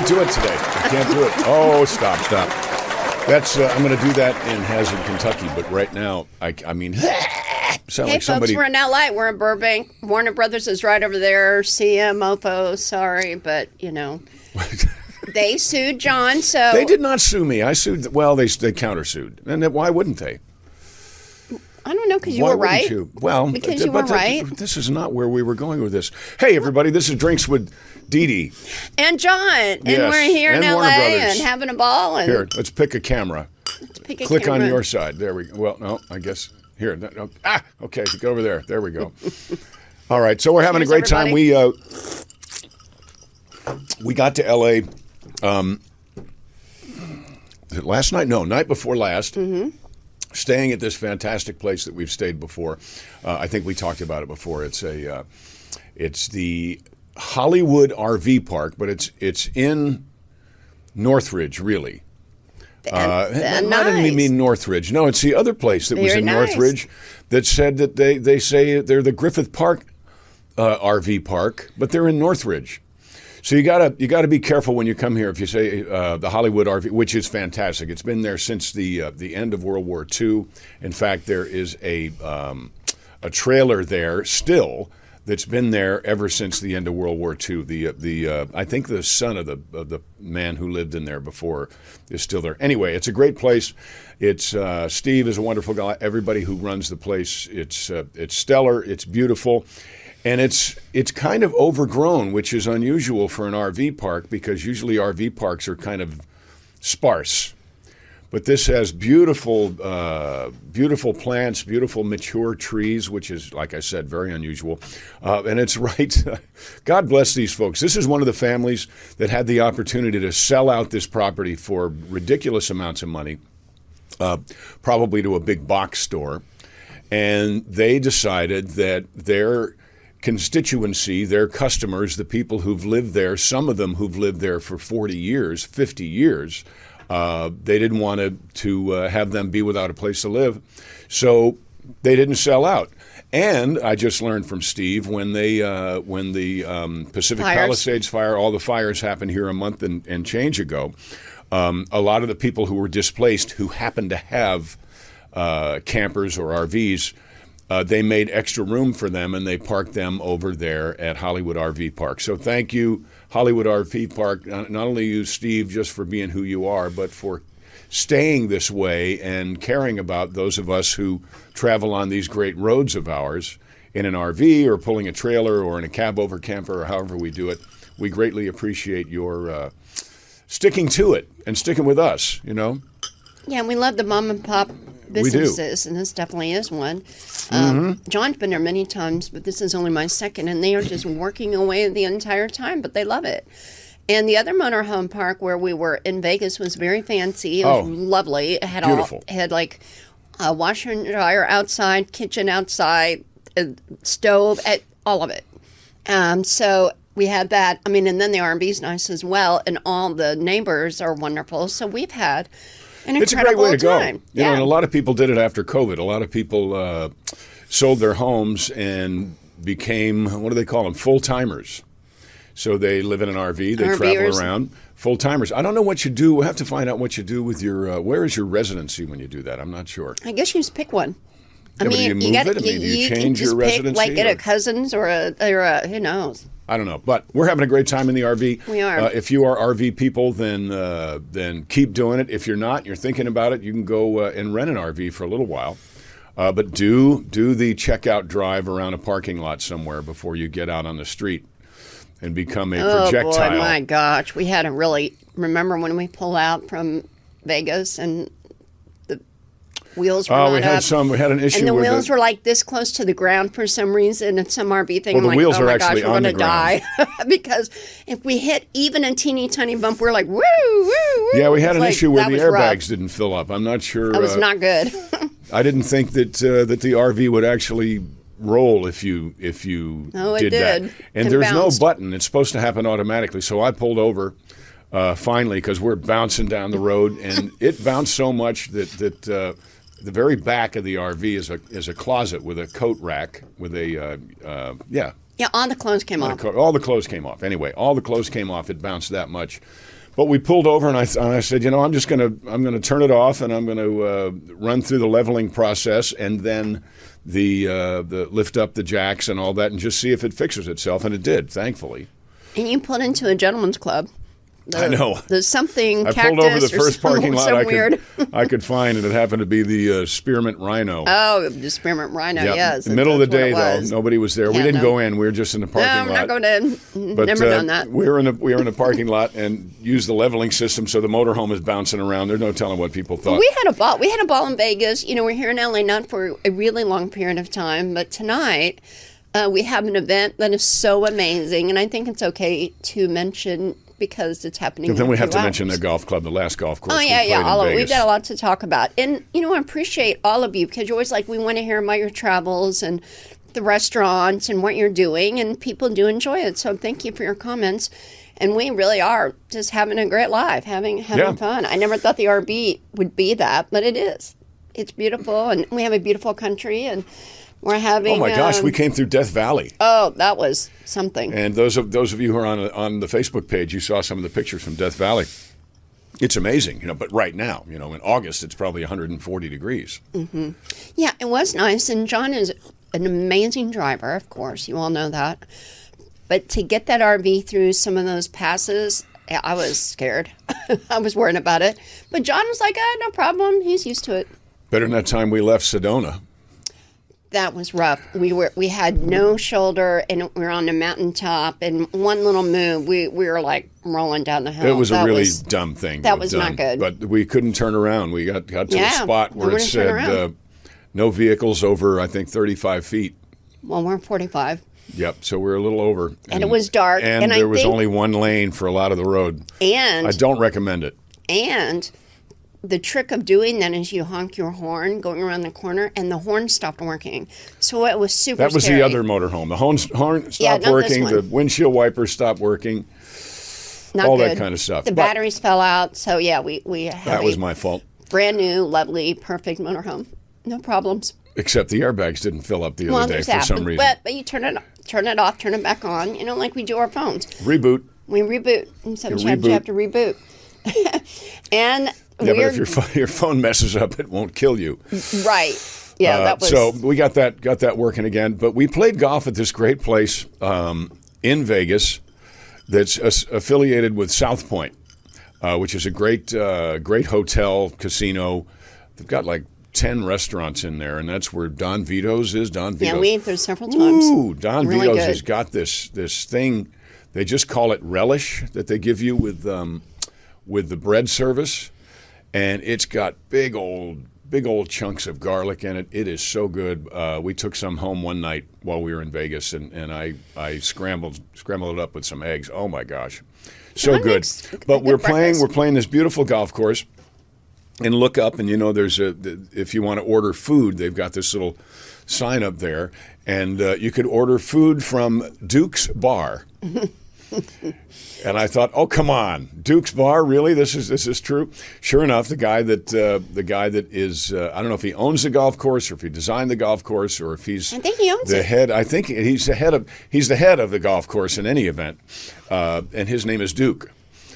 do it today. I can't do it. Oh, stop. That's I'm going to do that in Hazard, Kentucky. But right now, I mean, sound Hey, like somebody. folks, we're in LA. We're in Burbank. Warner Brothers is right over there. CMOFO, sorry, but, you know, they sued John, so. They did not sue me. I sued. Well, they countersued. And why wouldn't they? I don't know, because you Why were wouldn't right. you? Well, because you were right. This is not where we were going with this. Hey, everybody, this is Drinks with Dee Dee. And John. And Yes, we're here in and LA Warner Brothers. and having a ball. And Here, let's pick a camera. pick a Click camera. on your side. There we go. Well, no, I guess. Here. No. Okay, go over there. There we go. All right, so we're having Cheers, a great time. everybody. We got to L.A. Last night? No, night before last. Mm-hmm. Staying at this fantastic place that we've stayed before. I think we talked about it before. It's the Hollywood RV Park, but it's in Northridge, really. Not even mean Northridge. No, it's the other place that was in Northridge that said that they say they're the Griffith Park RV Park, but they're in Northridge. So you gotta be careful when you come here if you say the Hollywood RV, which is fantastic. It's been there since the end of World War II. In fact, there is a trailer there still that's been there ever since the end of World War II. I think the son of the man who lived in there before is still there. Anyway, it's a great place. It's Steve is a wonderful guy. Everybody who runs the place, it's stellar. It's beautiful. And it's kind of overgrown, which is unusual for an RV park because usually RV parks are kind of sparse. But this has beautiful plants, beautiful mature trees, which is, like I said, very unusual. And it's right. God bless these folks. This is one of the families that had the opportunity to sell out this property for ridiculous amounts of money, probably to a big box store. And they decided that their constituency, their customers, the people who've lived there, some of them who've lived there for 40 years, 50 years, they didn't want to have them be without a place to live. So they didn't sell out. And I just learned from Steve when the Pacific Palisades fire, all the fires happened here a month and change ago, a lot of the people who were displaced who happened to have campers or RVs, they made extra room for them, and they parked them over there at Hollywood RV Park. So thank you, Hollywood RV Park, not only you, Steve, just for being who you are, but for staying this way and caring about those of us who travel on these great roads of ours in an RV or pulling a trailer or in a cab over camper or however we do it. We greatly appreciate your sticking to it and sticking with us, you know? Yeah, and we love the mom and pop businesses, and this definitely is one. John's been there many times, but this is only my second, and they are just working away the entire time, but they love it. And the other motorhome park where we were in Vegas was very fancy. It was lovely. It had beautiful. It had like a washer and dryer outside, kitchen outside, a stove, all of it. So we had that. I mean, and then the R&B's nice as well, and all the neighbors are wonderful. So we've had an incredible time. It's a great way to go. You know, Yeah. and a lot of people did it after COVID. A lot of people sold their homes and became, what do they call them, full-timers. So they live in an RV, they travel around, full-timers. I don't know what you do. We'll have to find out what you do with your, where is your residency when you do that? I'm not sure. I guess you just pick one. I mean, do you move it? I mean, do you change your residency? Like at a cousin's or a who knows. I don't know, but we're having a great time in the RV. We are. If you are RV people, then keep doing it. If you're not, you're thinking about it, you can go and rent an RV for a little while. But do the checkout drive around a parking lot somewhere before you get out on the street and become a projectile. Oh, boy, my gosh. We had a really, remember when we pulled out from Vegas and the wheels were not we had up? We had an issue with and the wheels were like this close to the ground for some reason. And some RV thing, Well, the I'm like, wheels oh are my actually gosh, we're on going the to die. Because if we hit even a teeny tiny bump, we're like, woo, woo, woo. Yeah, we had an issue where that the was rough. airbags didn't fill up. I'm not sure. That was not good. I didn't think that that the RV would actually roll if you Oh, it did that. did. And It there's bounced. no button. It's supposed to happen automatically. So I pulled over finally because we're bouncing down the road, and it bounced so much that the very back of the RV is a closet with a coat rack with a Yeah, all the clothes came off. All the clothes came off. Anyway, all the clothes came off. It bounced that much. But we pulled over, and I said, I'm gonna turn it off, and I'm gonna run through the leveling process, and then the lift up the jacks and all that, and just see if it fixes itself, and it did, thankfully. And you pulled into a gentleman's club. I know. There's something I cactus pulled over the or first parking lot I could find, and it happened to be the Spearmint Rhino. Oh, the Spearmint Rhino, Yep. yes. The middle of the day, though, nobody was there. We didn't go in. We were just in the parking lot. No, we're not going in. But, never done that. We were in the parking lot and used the leveling system, so the motorhome is bouncing around. There's no telling what people thought. We had a ball. We had a ball in Vegas. We're here in LA not for a really long period of time, but tonight we have an event that is so amazing, and I think it's okay to mention because it's happening. But then we have to hours. mention the golf club, the last golf course. Oh yeah, all of it. We've got a lot to talk about, and I appreciate all of you because you're always like, we want to hear about your travels and the restaurants and what you're doing, and people do enjoy it. So thank you for your comments, and we really are just having a great life, having fun. I never thought the RB would be that, but it is. It's beautiful, and we have a beautiful country, and we're having. Oh my gosh, we came through Death Valley. Oh, that was something. And those of you who are on the Facebook page, you saw some of the pictures from Death Valley. It's amazing, But right now, in August, it's probably 140 degrees. Mm-hmm. Yeah, it was nice, and John is an amazing driver. Of course, you all know that. But to get that RV through some of those passes, I was scared. I was worried about it. But John was like, no problem. He's used to it. Better than that time we left Sedona. That was rough. We had no shoulder, and we were on the mountaintop. And one little move, we were like rolling down the hill. It was a really dumb thing. That was not good. But we couldn't turn around. We got to a spot where it said no vehicles over, I think, 35 feet. Well, we're 45. Yep. So we're a little over, and it was dark, and there was only one lane for a lot of the road. And I don't recommend it. And the trick of doing that is you honk your horn going around the corner, and the horn stopped working. So it was super That was scary. the other motorhome. The horn stopped working. The windshield wipers stopped working. Not all good. That kind of stuff. The batteries fell out. So, yeah, we had that was my fault. Brand new, lovely, perfect motorhome. No problems. Except the airbags didn't fill up the other day for some reason. But you turn it off, turn it back on, like we do our phones. Reboot. We reboot. And sometimes you have to reboot. And but if your phone messes up, it won't kill you. Right. Yeah, that was. So we got that working again. But we played golf at this great place in Vegas that's affiliated with South Point, which is a great hotel, casino. They've got like 10 restaurants in there, and that's where Don Vito's is. Don Vito's. Yeah, we ate there several times. Ooh, Don really Vito's good. has got this thing. They just call it relish that they give you with the bread service, and it's got big old chunks of garlic in it. It is so good. We took some home one night while we were in Vegas, and I scrambled it up with some eggs. Oh my gosh, so good. But we're playing this beautiful golf course, and look up, and there's if you want to order food, they've got this little sign up there, and you could order food from Duke's Bar. And I thought, oh come on, Duke's Bar, really? This is true. Sure enough, the guy that is I don't know if he owns the golf course or if he designed the golf course or if he's I think he owns the head. I think he's the head of the golf course in any event, and his name is Duke.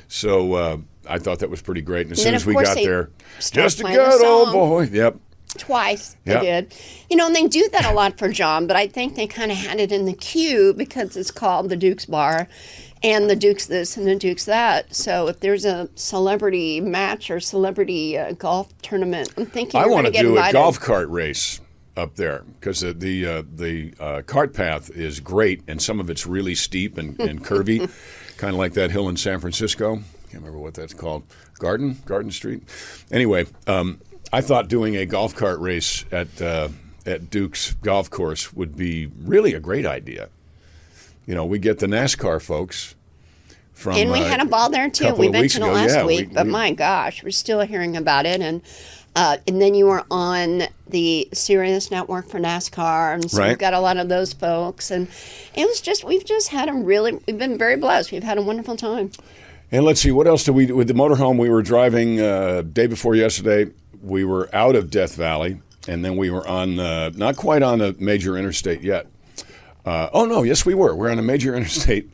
So I thought that was pretty great. And as soon as we got there, just a good old boy. Yep. Twice they did. And they do that a lot for John, but I think they kind of had it in the queue because it's called the Duke's Bar and the Duke's this and the Duke's that. So if there's a celebrity match or celebrity golf tournament, I'm thinking I want to do invited. A golf cart race up there because the cart path is great and some of it's really steep and curvy, kind of like that hill in San Francisco. Can't remember what that's called. Garden Street. Anyway, I thought doing a golf cart race at Duke's golf course would be really a great idea. We get the NASCAR folks from. And we had a ball there too. We mentioned it last week, but my gosh, we're still hearing about it. And then you were on the Sirius network for NASCAR, and so we've got a lot of those folks. And it was we've been very blessed. We've had a wonderful time. And let's see, what else did we do with the motorhome? We were driving day before yesterday. We were out of Death Valley, and then we were on not quite on a major interstate yet. Oh no, yes we were. We're on a major interstate,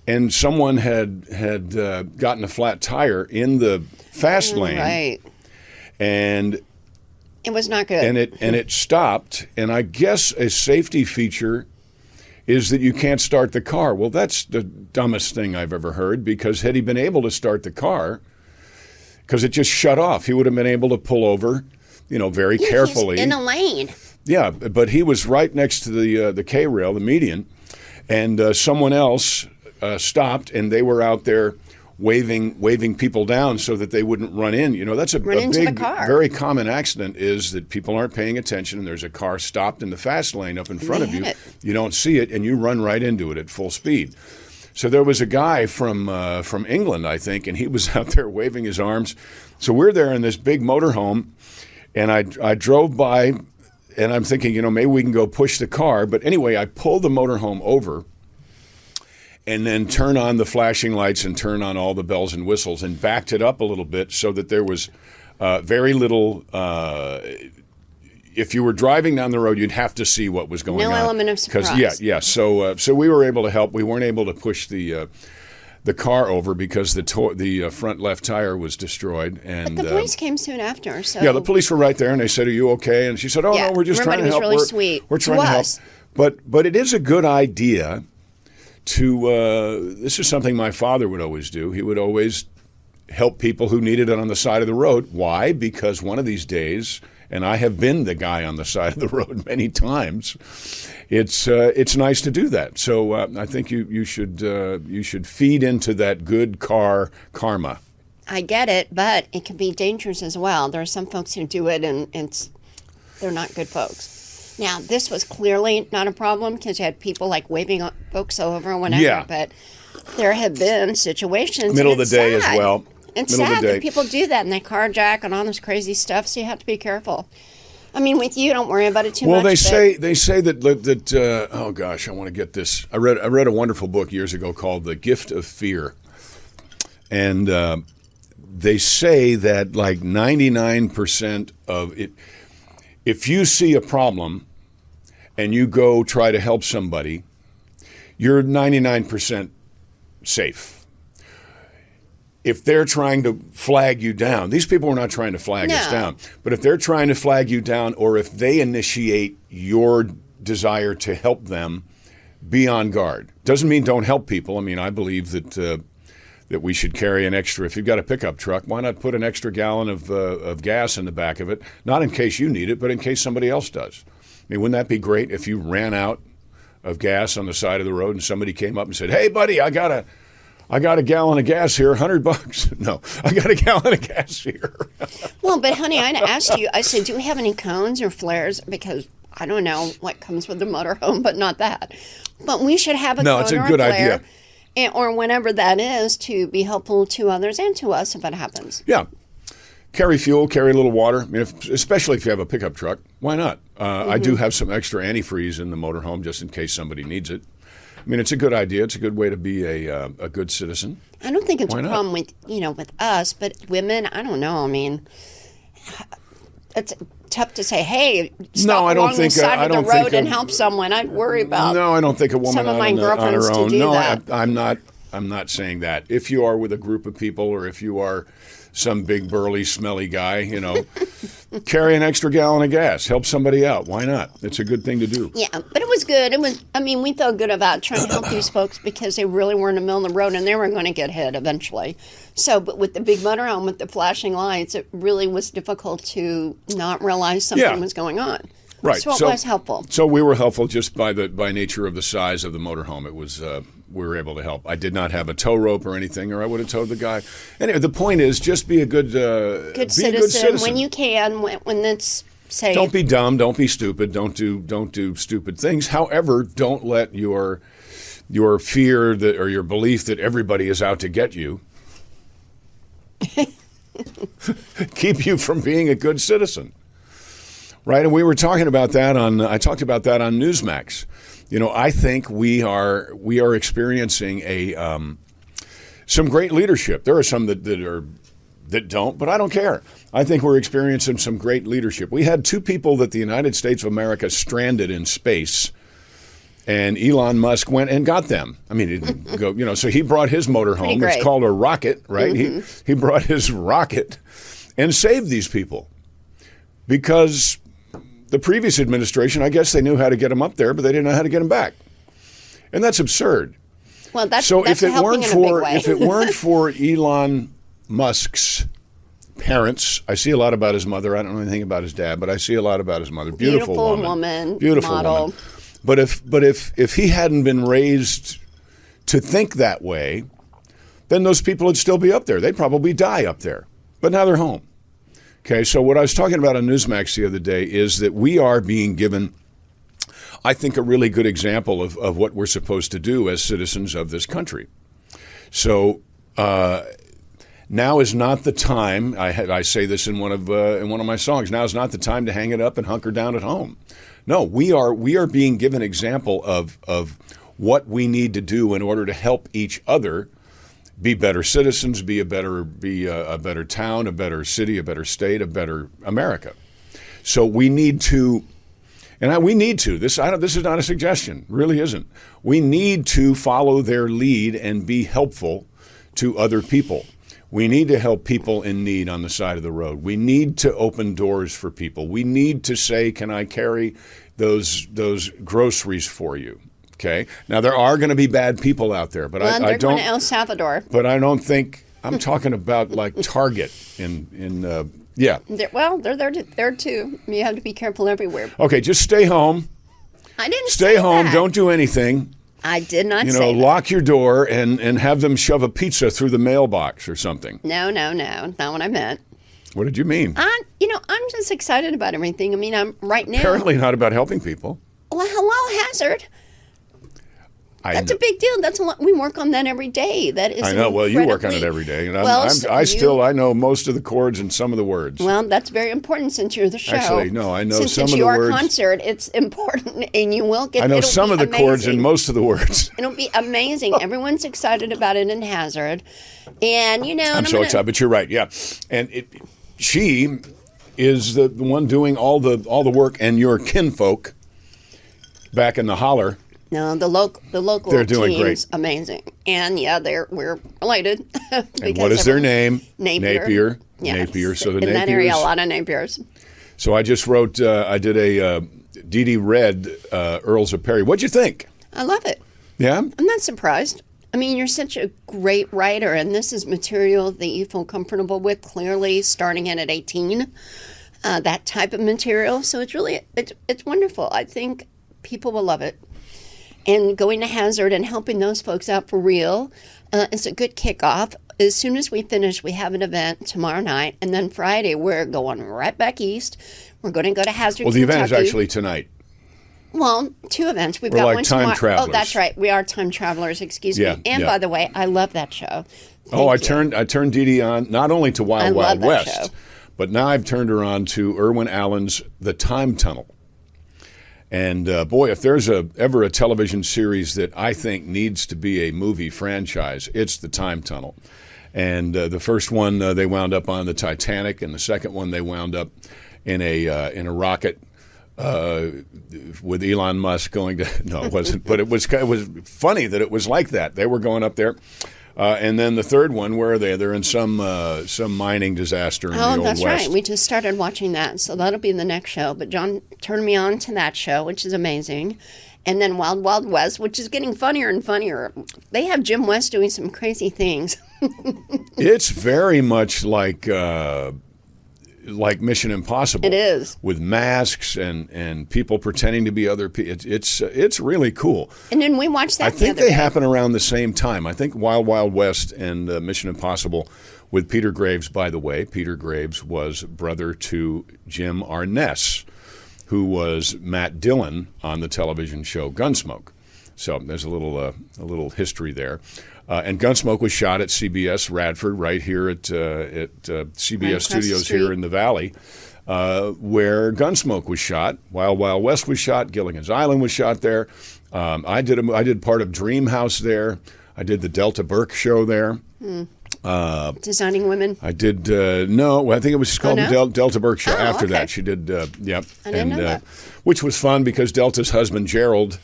and someone had gotten a flat tire in the fast lane, Right. and It was not good. and it stopped. And I guess a safety feature is that you can't start the car. Well, that's the dumbest thing I've ever heard, because had he been able to start the car, because it just shut off, he would have been able to pull over, very carefully. He's in a lane. Yeah, but he was right next to the K rail, the median, and someone else stopped, and they were out there waving people down so that they wouldn't run in. That's a big, very common accident, is that people aren't paying attention, and there's a car stopped in the fast lane up in front of you. You don't see it, and you run right into it at full speed. So there was a guy from England, I think, and he was out there waving his arms. So we're there in this big motorhome, and I drove by. And I'm thinking, maybe we can go push the car. But anyway, I pulled the motorhome over and then turn on the flashing lights and turn on all the bells and whistles and backed it up a little bit so that there was very little. If you were driving down the road, you'd have to see what was going on. No element of surprise. Yeah. So we were able to help. We weren't able to push the car over because the front left tire was destroyed. And but the police came soon after. So yeah, the police were right there, and they said, "Are you okay?" And she said, "Oh no, we're just trying to help." Everybody was really sweet. We're trying to help. But it is a good idea to. This is something my father would always do. He would always help people who needed it on the side of the road. Why? Because one of these days, and I have been the guy on the side of the road many times, it's nice to do that. So I think you should feed into that good car karma. I get it, but it can be dangerous as well. There are some folks who do it, and they're not good folks. Now, this was clearly not a problem because you had people like waving folks over or whatever. Yeah. But there have been situations. Middle of the day as well. It's sad that people do that, and they carjack and all this crazy stuff. So you have to be careful. I mean, with you, don't worry about it too much. Well, they say that oh gosh, I want to get this. I read a wonderful book years ago called The Gift of Fear, and they say that like 99% of it, if you see a problem and you go try to help somebody, you're 99% safe. If they're trying to flag you down, these people are not trying to flag us down, but if they're trying to flag you down, or if they initiate your desire to help them, be on guard. Doesn't mean don't help people. I mean, I believe that we should carry an extra. If you've got a pickup truck, why not put an extra gallon of gas in the back of it? Not in case you need it, but in case somebody else does. I mean, wouldn't that be great if you ran out of gas on the side of the road and somebody came up and said, "Hey, buddy, I got a gallon of gas here, $100." No, I got a gallon of gas here. Well, but honey, I asked you, I said, do you have any cones or flares? Because I don't know what comes with the motorhome, but not that. But we should have a cone it's a or good a flare, idea. Or whenever that is, to be helpful to others and to us if it happens. Yeah. Carry fuel, carry a little water. I mean, especially if you have a pickup truck, why not? I do have some extra antifreeze in the motorhome just in case somebody needs it. I mean, it's a good idea. It's a good way to be a good citizen. I don't think it's a problem with us, but women, I don't know. I mean, it's tough to say, hey, stop along the side of the road and help someone. I'd worry about. No, I don't think a woman some of my girlfriends on her own. to do that. I'm not saying that. If you are with a group of people, or if you are some big, burly, smelly guy, carry an extra gallon of gas. Help somebody out. Why not? It's a good thing to do. Yeah, but it was good. We felt good about trying to help these folks because they really were in the middle of the road and they were going to get hit eventually. So, but with the big motorhome, with the flashing lights, it really was difficult to not realize something was going on. Right. So it was helpful. So we were helpful just by nature of the size of the motorhome. It was we were able to help. I did not have a tow rope or anything, or I would have towed the guy. Anyway, the point is just be a good citizen when you can, when it's safe. Don't be dumb. Don't be stupid. Don't do stupid things. However, don't let your fear or your belief that everybody is out to get you keep you from being a good citizen. Right, and we were talking about that I talked about that on Newsmax. I think we are experiencing some great leadership. There are some that don't, but I don't care. I think we're experiencing some great leadership. We had two people that the United States of America stranded in space And Elon Musk went and got them. I mean, he didn't go, so he brought his motor home. great. It's called a rocket, right? He brought his rocket and saved these people because the previous administration, I guess they knew how to get them up there, but they didn't know how to get them back. And that's absurd. Well, that's if it helping weren't in a big for way. if it weren't for Elon Musk's parents, I see a lot about his mother. I don't know anything about his dad, but I see a lot about his mother. Beautiful woman. Beautiful model. woman. But if he hadn't been raised to think that way, then those people would still be up there. They'd probably die up there. But now they're home. Okay, so what I was talking about on Newsmax the other day is that we are being given, I think, a really good example of what we're supposed to do as citizens of this country. So now is not the time. I say this in one of my songs. Now is not the time to hang it up and hunker down at home. No, we are being given example of what we need to do in order to help each other be better citizens, be a better town, a better city, a better state, a better America. So we need to. This is not a suggestion, really isn't. We need to follow their lead and be helpful to other people. We need to help people in need on the side of the road. We need to open doors for people. We need to say, can I carry those groceries for you? Okay. Now, there are going to be bad people out there, but I they're don't. going to El Salvador. But I don't think, I'm talking about like Target yeah. They're there too. You have to be careful everywhere. Okay, just stay home. I didn't Stay say home. that. Don't do anything. I did not say that. Lock your door and have them shove a pizza through the mailbox or something. No. Not what I meant. What did you mean? I'm just excited about everything. I mean, I'm right now. Apparently not about helping people. Well, hello, hazard. That's a big deal. That's a lot. We work on that every day. That is. I know. Well, you work on it every day, and I know most of the chords and some of the words. Well, that's very important since you're the show. Actually, no, I know since some of the it's words. your concert, it's important, and you will get. I know some of the chords and most of the words. It'll be amazing. Everyone's excited about it in Hazard, and I'm so excited. But you're right. Yeah, and she is the one doing all the work, and your kinfolk back in the holler. No, the local they're doing team's great. Amazing. And we're related. And what is their name? Napier. Yes. Napier. So the in Napiers. that area, a lot of Napiers. So I just wrote, I did a Dee Dee read Earls of Perry. What'd you think? I love it. Yeah? I'm not surprised. I mean, you're such a great writer, and this is material that you feel comfortable with, clearly starting in at 18, that type of material. So it's really, it's wonderful. I think people will love it. And going to Hazard and helping those folks out for real is a good kickoff. As soon as we finish, we have an event tomorrow night. And then Friday, we're going right back east. We're going to go to Hazard, Well, the Kentucky. event is actually tonight. Well, two events. We're like got one time tomorrow. travelers. Oh, that's right. We are time travelers. Excuse me. And by the way, I love that show. I turned Dee Dee on not only to Wild Wild West, show. but now I've turned her on to Irwin Allen's The Time Tunnel. And boy, if there's ever a television series that I think needs to be a movie franchise, it's The Time Tunnel. And the first one they wound up on the Titanic, and the second one they wound up in a rocket with Elon Musk going to. No, it wasn't. But it was funny that it was like that. They were going up there. And then the third one, where are they? They're in some mining disaster in the Old West. Oh, that's right. We just started watching that, so that'll be the next show. But John turned me on to that show, which is amazing. And then Wild Wild West, which is getting funnier and funnier. They have Jim West doing some crazy things. It's very much like Mission Impossible. It is. With masks and people pretending to be other people. It's really cool. And then we watched that I think they happen around the same time. I think Wild Wild West and Mission Impossible with Peter Graves, by the way. Peter Graves was brother to Jim Arness, who was Matt Dillon on the television show Gunsmoke. So there's a little history there. And Gunsmoke was shot at CBS Radford, right here at CBS Studios here in the Valley, where Gunsmoke was shot. Wild Wild West was shot. Gilligan's Island was shot there. I did part of Dream House there. I did the Delta Burke show there. Designing Women. I did no. I think it was called the Delta Burke show. After okay. that, she did. I didn't know that. Which was fun because Delta's husband Gerald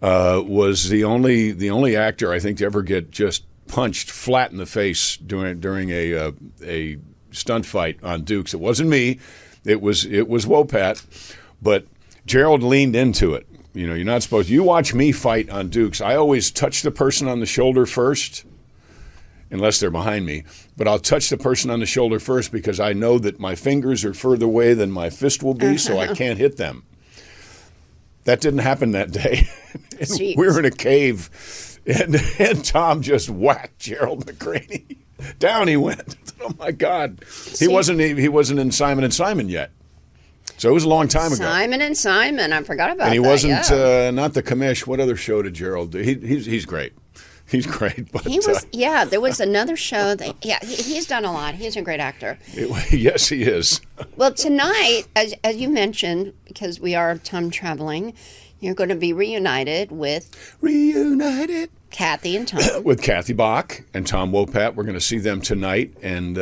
was the only actor I think to ever get just punched flat in the face during a stunt fight on Dukes. It wasn't me. It was Wopat, but Gerald leaned into it. You know, you're not supposed to. You watch me fight on Dukes. I always touch the person on the shoulder first, unless they're behind me. But I'll touch the person on the shoulder first because I know that my fingers are further away than my fist will be, so I can't hit them. That didn't happen that day. We were in a cave, and Tom just whacked Gerald McCraney. Down he went. Oh my God! He wasn't in Simon and Simon yet, so it was a long time ago. Simon and Simon, I forgot about that. And he wasn't not the commish. What other show did Gerald do? He's great. He's great. But he was. There was another show that. He's done a lot. He's a great actor. Yes, he is. Well, tonight, as you mentioned, because we are time traveling, you're going to be reunited with Kathy and Tom. With Kathy Bach and Tom Wopat. We're going to see them tonight. And,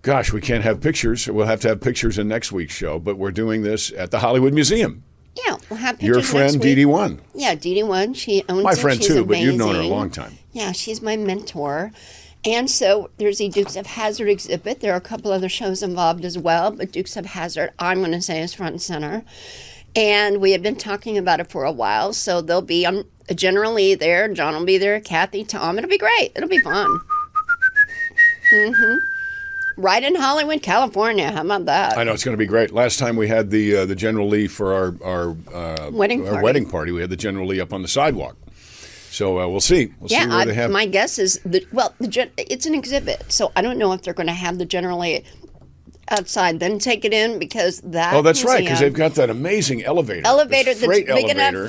gosh, we can't have pictures. We'll have to have pictures in next week's show. But we're doing this at the Hollywood Museum. Yeah, we'll have pictures. Your friend, Dee Dee One. Yeah, Dee Dee One. She owns my it. friend, She's too, amazing. but you've known her a long time. Yeah, she's my mentor. And so there's the Dukes of Hazzard exhibit. There are a couple other shows involved as well. But Dukes of Hazzard, I'm going to say, is front and center. And we had been talking about it for a while. So there'll be General Lee there. John will be there. Kathy, Tom. It'll be great. It'll be fun. Right in Hollywood, California. How about that? I know, it's going to be great. Last time we had the General Lee for our wedding party. We had the General Lee up on the sidewalk. So we'll see. We'll see where they have. My guess is it's an exhibit, so I don't know if they're going to have the General Lee outside, then take it in because that. Oh, that's right, because they've got that amazing elevator. That's big enough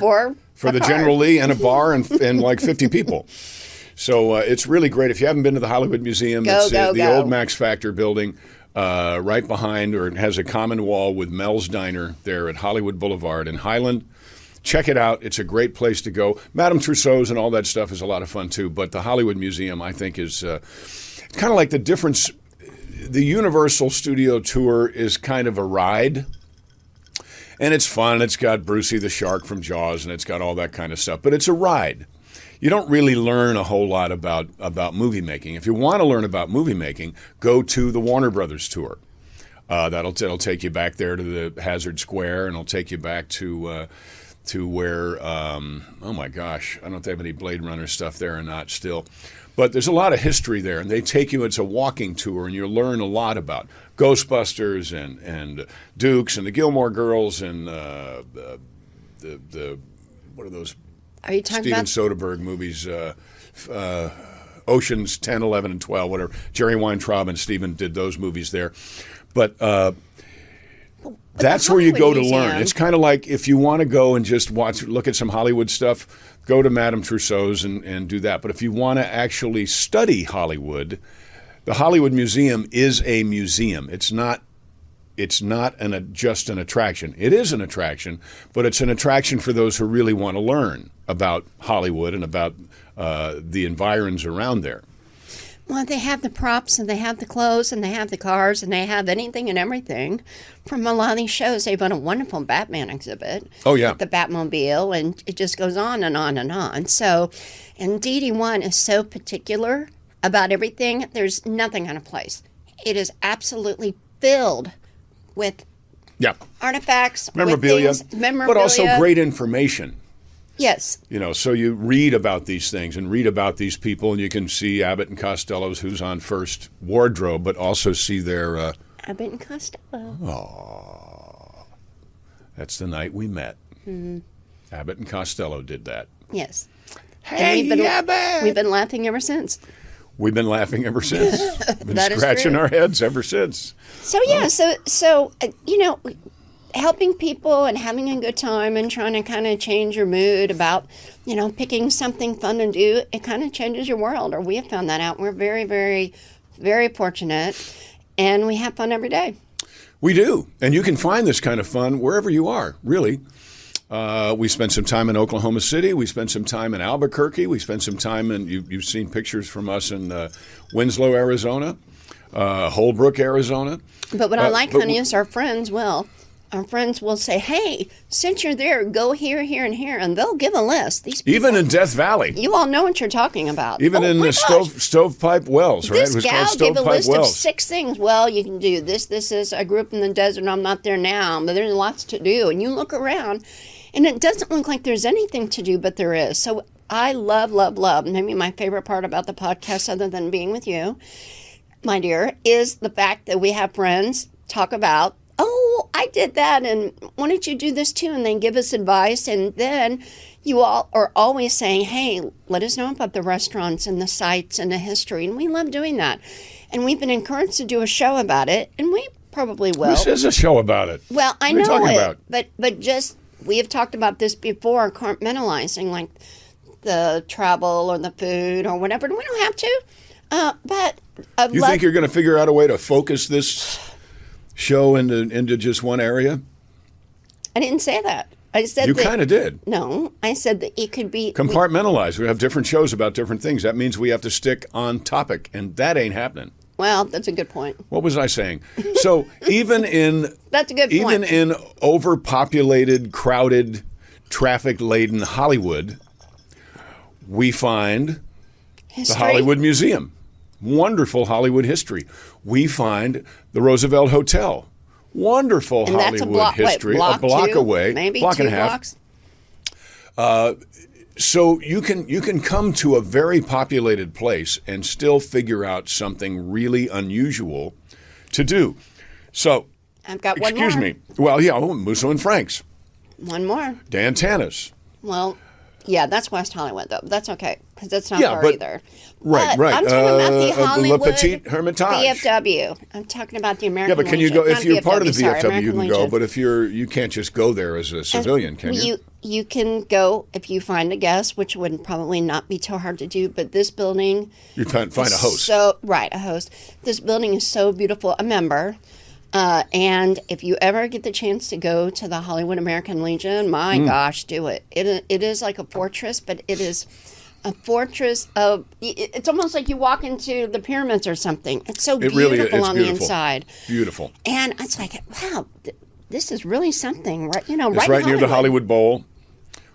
for the General Lee and a bar and like 50 people. So it's really great. If you haven't been to the Hollywood Museum, it's the old Max Factor building right behind, or it has a common wall with Mel's Diner there at Hollywood Boulevard in Highland. Check it out. It's a great place to go. Madame Tussauds and all that stuff is a lot of fun, too. But the Hollywood Museum, I think, is kind of like the difference. The Universal Studio Tour is kind of a ride. And it's fun. It's got Brucey the Shark from Jaws, and it's got all that kind of stuff. But it's a ride. You don't really learn a whole lot about movie making. If you want to learn about movie making, go to the Warner Brothers tour. It'll take you back there to the Hazard Square, and it'll take you back to where, oh my gosh, I don't know if they have any Blade Runner stuff there or not still. But there's a lot of history there, and they take you, it's a walking tour, and you learn a lot about Ghostbusters and Dukes and the Gilmore Girls and the what are those? Are you talking Steven about Soderbergh movies, Oceans 10, 11, and 12, whatever. Jerry Weintraub and Steven did those movies there. But that's where you go to learn. It's kind of like if you want to go and just look at some Hollywood stuff, go to Madame Tussauds and do that. But if you want to actually study Hollywood, the Hollywood Museum is a museum. It's not just an attraction. It is an attraction, but it's an attraction for those who really want to learn about Hollywood and about the environs around there. Well, they have the props, and they have the clothes, and they have the cars, and they have anything and everything from a lot of these shows. They've got a wonderful Batman exhibit. Oh, yeah. The Batmobile, and it just goes on and on and on. So, and Dee Dee One is so particular about everything. There's nothing out of place. It is absolutely filled with artifacts, memorabilia, with things, but also great information. Yes. You know, so you read about these things and read about these people, and you can see Abbott and Costello's Who's on First wardrobe, but also see their... Abbott and Costello. Oh, that's the night we met. Mm-hmm. Abbott and Costello did that. Yes. Hey, Abbott! We've been laughing ever since. We've been laughing ever since. Been scratching our heads ever since. So, yeah, so you know... helping people and having a good time and trying to kind of change your mood about, you know, picking something fun to do, it kind of changes your world. Or we have found that out. We're very, very, very fortunate, and we have fun every day. We do. And you can find this kind of fun wherever you are, really. We spent some time in Oklahoma City. We spent some time in Albuquerque. We spent some time in, you've seen pictures from us in Winslow, Arizona, Holbrook, Arizona. But what I like, honey, is our friends, our friends will say, hey, since you're there, go here, here, and here. And they'll give a list. These people, even in Death Valley. You all know what you're talking about. Even in the Stovepipe Wells, right? This It was gal called gave a Stovepipe list Wells. of 6 things. Well, you can do this, this is, I grew up in the desert, I'm not there now, but there's lots to do. And you look around, and it doesn't look like there's anything to do, but there is. So I love, love, love. Maybe my favorite part about the podcast, other than being with you, my dear, is the fact that we have friends talk about, oh, I did that, and why don't you do this too? And they give us advice, and then you all are always saying, hey, let us know about the restaurants and the sites and the history, and we love doing that. And we've been encouraged to do a show about it, and we probably will. This is a show about it. Well, I What are you know talking it, about? but just, we have talked about this before, compartmentalizing, like the travel or the food or whatever. We don't have to, but I You think you're going to figure out a way to focus this show into just one area? I didn't say that. I said You that, kind of did. No, I said that it could be Compartmentalize. We have different shows about different things. That means we have to stick on topic, and that ain't happening. Well, that's a good point. What was I saying? So even in That's a good even point. in overpopulated, crowded, traffic-laden Hollywood, we find History. the Hollywood Museum. Wonderful Hollywood history. We find the Roosevelt Hotel. Wonderful And that's Hollywood history. block a block two, away, maybe block 2 and a half. blocks. So you can come to a very populated place and still figure out something really unusual to do. So, I've got one more. excuse me. Well, yeah, Musso and Frank's, One more. Dan Tana's. Well, yeah, that's West Hollywood, though. That's okay, because that's not Yeah, far but- either. Right, But right. I'm talking about the La Hollywood Petite Hermitage. VFW. I'm talking about the American Yeah, but can you go Legion. if Not you're part of the sorry, VFW? You American can go, Legion. but if you can't just go there as a civilian, can you? You can go if you find a guest, which would probably not be too hard to do. But this building, You find a host. So right, a host. This building is so beautiful. A member. And if you ever get the chance to go to the Hollywood American Legion, my gosh, do it. It is like a fortress, but it is a fortress of. It's almost like you walk into the pyramids or something. It's so It beautiful really is. It's on beautiful. the inside. Beautiful. And it's like, wow, this is really something, right? You know, It's right near the Hollywood Bowl,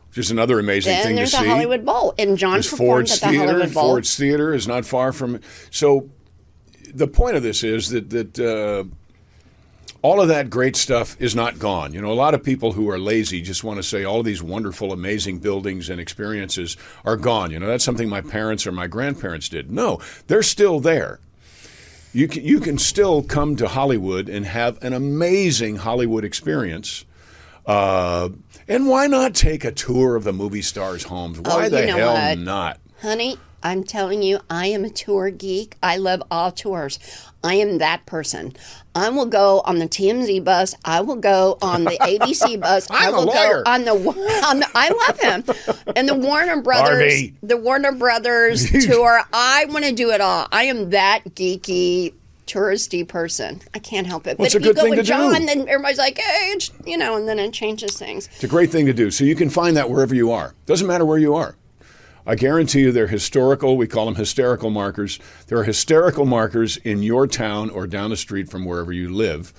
which is another amazing Then thing to there's see. the Hollywood Bowl, and John There's performed Ford's at the Theater. Hollywood Bowl. Ford's Theater is not far from. So, the point of this is that all of that great stuff is not gone. You know, a lot of people who are lazy just want to say all of these wonderful, amazing buildings and experiences are gone. You know, that's something my parents or my grandparents did. No, they're still there. You can still come to Hollywood and have an amazing Hollywood experience. And why not take a tour of the movie stars' homes? Why the you know hell what? not? Honey, I'm telling you, I am a tour geek. I love all tours. I am that person. I will go on the TMZ bus. I will go on the ABC bus. I I'm a will lawyer. go on the. I love him. And the Warner Brothers. Harvey. The Warner Brothers tour. I want to do it all. I am that geeky, touristy person. I can't help it. Well, it's but a if you good go thing with to do. John, then everybody's like, hey, and then it changes things. It's a great thing to do. So you can find that wherever you are. Doesn't matter where you are. I guarantee you they're historical. We call them hysterical markers. There are hysterical markers in your town or down the street from wherever you live.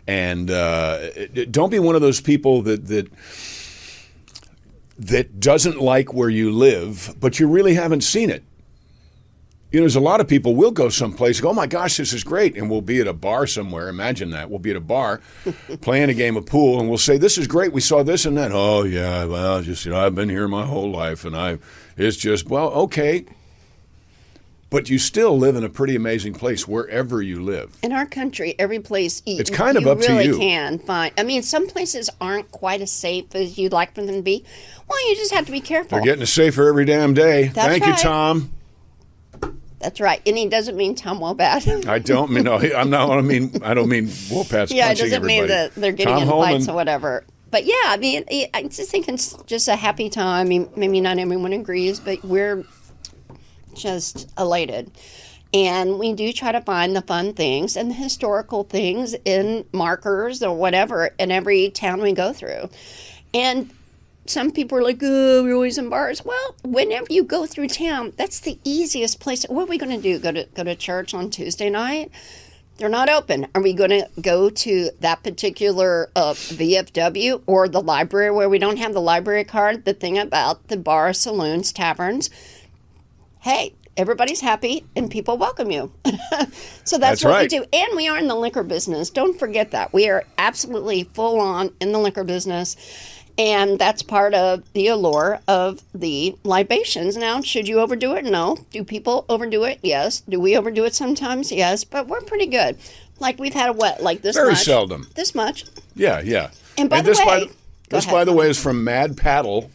And don't be one of those people that doesn't like where you live, but you really haven't seen it. You know, there's a lot of people will go someplace, go, oh my gosh, this is great. And we'll be at a bar somewhere. Imagine that. We'll be at a bar playing a game of pool and we'll say, this is great. We saw this and that. Oh yeah, well, just, I've been here my whole life and it's just, well, okay. But you still live in a pretty amazing place wherever you live. In our country, every place It's kind of up to really you. can find. I mean, some places aren't quite as safe as you'd like for them to be. Well, you just have to be careful. They're getting safer every damn day. That's Thank you, right. Tom. That's right, and he doesn't mean Tom Wopat. I don't mean, no, I'm not, I don't mean Wolpat's Yeah, it punching doesn't everybody. mean that they're getting Tom in Holman, fights or whatever. But yeah, I mean, I just think it's just a happy time. I mean, maybe not everyone agrees, but we're just elated. And we do try to find the fun things and the historical things in markers or whatever in every town we go through. And some people are like, oh, we're always in bars. Well, whenever you go through town, that's the easiest place. What are we going to do? Go to church on Tuesday night? They're not open. Are we going to go to that particular VFW or the library where we don't have the library card? The thing about the bars, saloons, taverns, hey, everybody's happy and people welcome you. So that's what we do. And we are in the liquor business. Don't forget that. We are absolutely full on in the liquor business. And that's part of the allure of the libations. Now, should you overdo it? No. Do people overdo it? Yes. Do we overdo it sometimes? Yes. But we're pretty good. Like we've had like this Very much. seldom. This much. Yeah, yeah. And by the way, by the way, is from Mad Paddle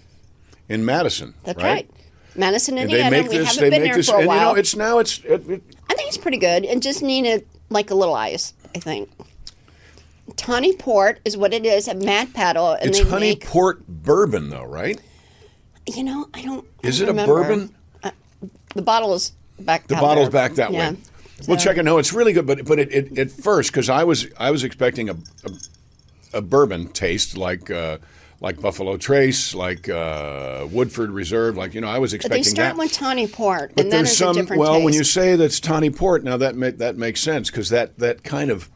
in Madison. That's right. Madison, Indiana. They make we this. haven't They been make there this, for a and while. I think it's pretty good. It just needed like a little ice, I think. Tawny Port is what it is at Mad Paddle. And it's honey port bourbon, though, right? I don't. Is it remember. a bourbon? The bottle is back. The bottle's back that way. So. We'll check it. No, it's really good, but it at first, because I was expecting a bourbon taste like Buffalo Trace, like Woodford Reserve, I was expecting that. They start with Tawny Port, but and then it's a different taste. When you say that's Tawny Port, now that makes sense, because that kind of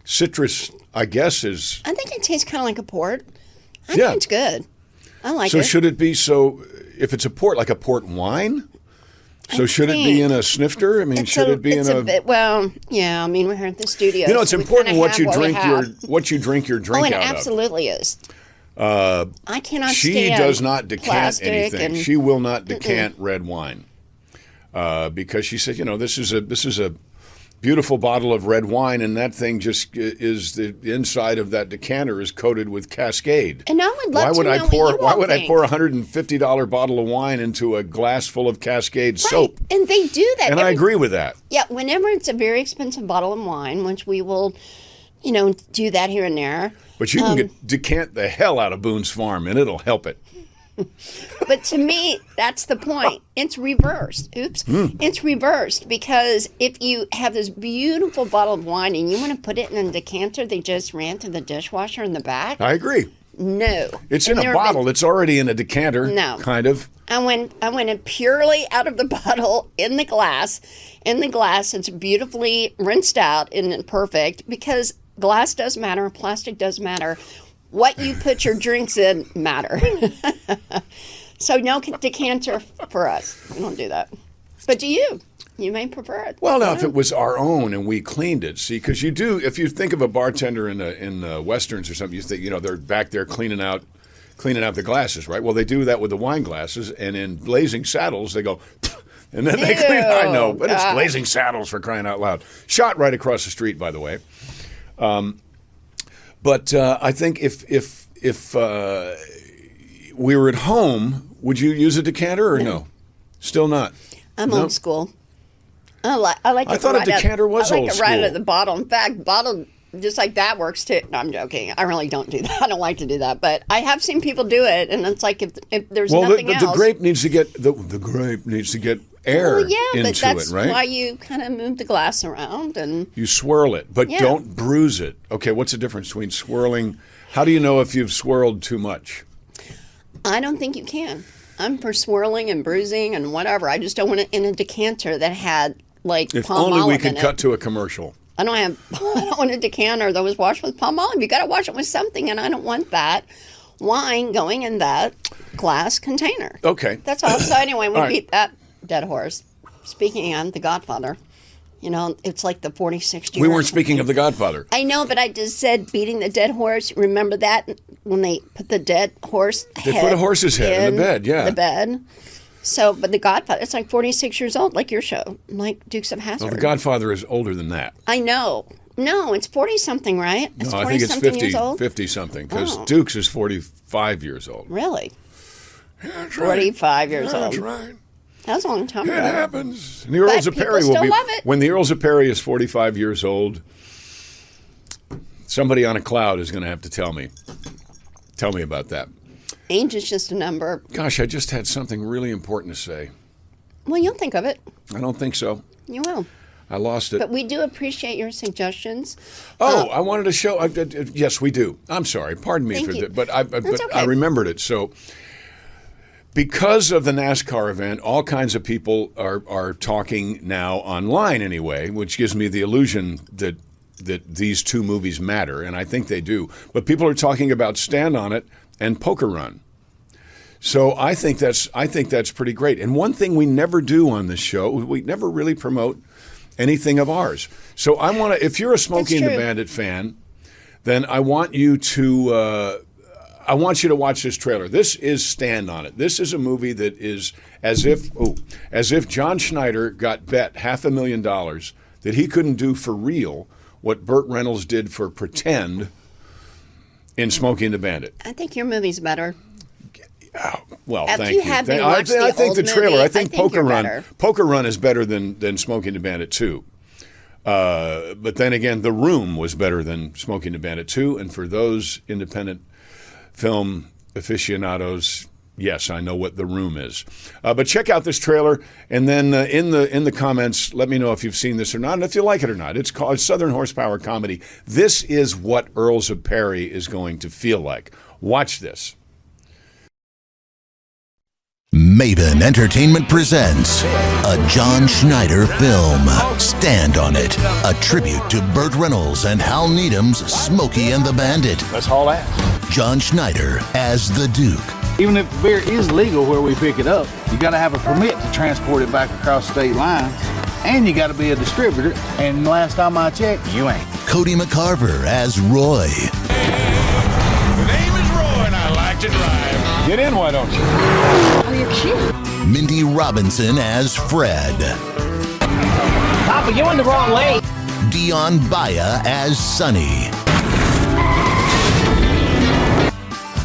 citrus, I guess, is. I think it tastes kind of like a port. I think it's good. I like it. So should it be if it's a port, like a port wine? So should it be in a snifter? I mean, should it be in a bit, well, yeah. I mean, we're here at the studio. It's important what you drink your drink out of. Oh, it absolutely is. I cannot stand She does not decant anything. And, she will not decant red wine because she said, this is a beautiful bottle of red wine, and that thing just is the inside of that decanter is coated with Cascade. And I would love to know why would I pour a $150 bottle of wine into a glass full of Cascade soap? And they do that. And I agree with that. Yeah, whenever it's a very expensive bottle of wine, which we will, do that here and there. But you can decant the hell out of Boone's Farm, and it'll help it. But to me, that's the point. It's reversed. Oops. It's reversed because if you have this beautiful bottle of wine and you want to put it in a decanter they just ran to the dishwasher in the back. I agree. No. It's in a bottle. It's already in a decanter. No. Kind of. I went it purely out of the bottle in the glass. In the glass, it's beautifully rinsed out and perfect because glass does matter. Plastic does matter. What you put your drinks in matter. So no decanter for us. We don't do that. But do you? You may prefer it. Well, now, if it was our own and we cleaned it, see, because you do, if you think of a bartender in the Westerns or something, you think, they're back there cleaning out the glasses, right? Well, they do that with the wine glasses, and in Blazing Saddles, they go, and then they clean. I know, but it's Blazing Saddles, for crying out loud. Shot right across the street, by the way. But I think if we were at home, would you use a decanter or no? Still not. I'm old school. I like. I thought a decanter was old school. I like it right at the bottle. In fact, bottle just like that works too. No, I'm joking. I really don't do that. I don't like to do that, but I have seen people do it, and it's like if there's nothing else. The grape needs to get the grape needs to get air into but that's it, right? why you kind of move the glass around and you swirl it, but don't bruise it. Okay, what's the difference between swirling? How do you know if you've swirled too much? I don't think you can. I'm for swirling and bruising and whatever. I just don't want it in a decanter that had like if palm only olive we could in cut it. to a commercial. I don't want a decanter that was washed with palm olive. You got to wash it with something, and I don't want that wine going in that glass container. Okay, that's all. So anyway, we beat that dead horse. Speaking of The Godfather, it's like the 46th year. We weren't speaking of The Godfather. I know, but I just said beating the dead horse. Remember that when they put the dead horse head? They put a horse's head in the bed, yeah. The bed. So, but The Godfather, it's like 46 years old, like your show, like Dukes of Hazzard. Well, The Godfather is older than that. I know. No, it's 40-something, right? It's no, I think it's 50-something, because Dukes is 45 years old. Really? Yeah, that's 45 years old. That's right. That was a long time ago. It happens. And the Earls of Perry will be. Love it. When the Earls of Perry is 45 years old, somebody on a cloud is going to have to tell me about that. Age is just a number. Gosh, I just had something really important to say. Well, you'll think of it. I don't think so. You will. I lost it. But we do appreciate your suggestions. I wanted to show. Yes, we do. I'm sorry. Pardon me for that. But okay. I remembered it. So because of the NASCAR event, all kinds of people are talking now online anyway, which gives me the illusion that these two movies matter, and I think they do. But people are talking about Stand on It and Poker Run. So I think that's pretty great. And one thing we never do on this show, we never really promote anything of ours. So I want to, if you're a Smokey and the Bandit fan, then I want you to watch this trailer. This is Stand on It. This is a movie that is as if John Schneider got bet $500,000 that he couldn't do for real what Burt Reynolds did for pretend in Smokey and the Bandit. I think your movie's better. Well, After thank you you. have me I watch the think old the trailer. movie, I think Poker you're Run. better. Poker Run is better than Smokey and the Bandit 2. But then again, The Room was better than Smokey and the Bandit 2. And for those independent film aficionados, yes, I know what The Room is. But check out this trailer, and then in the comments, let me know if you've seen this or not, and if you like it or not. It's called Southern Horsepower Comedy. This is what Earls of Perry is going to feel like. Watch this. Maven Entertainment presents a John Schneider film, Stand on It, a tribute to Burt Reynolds and Hal Needham's Smokey and the Bandit. Let's haul ass. John Schneider as the Duke. Even if the beer is legal where we pick it up, you got to have a permit to transport it back across state lines. And you got to be a distributor. And last time I checked, you ain't. Cody McCarver as Roy. The name is Roy and I like to drive. Get in, why don't you? Oh, you're cute. Mindy Robinson as Fred. Papa, you in the wrong lane. Dion Baya as Sonny.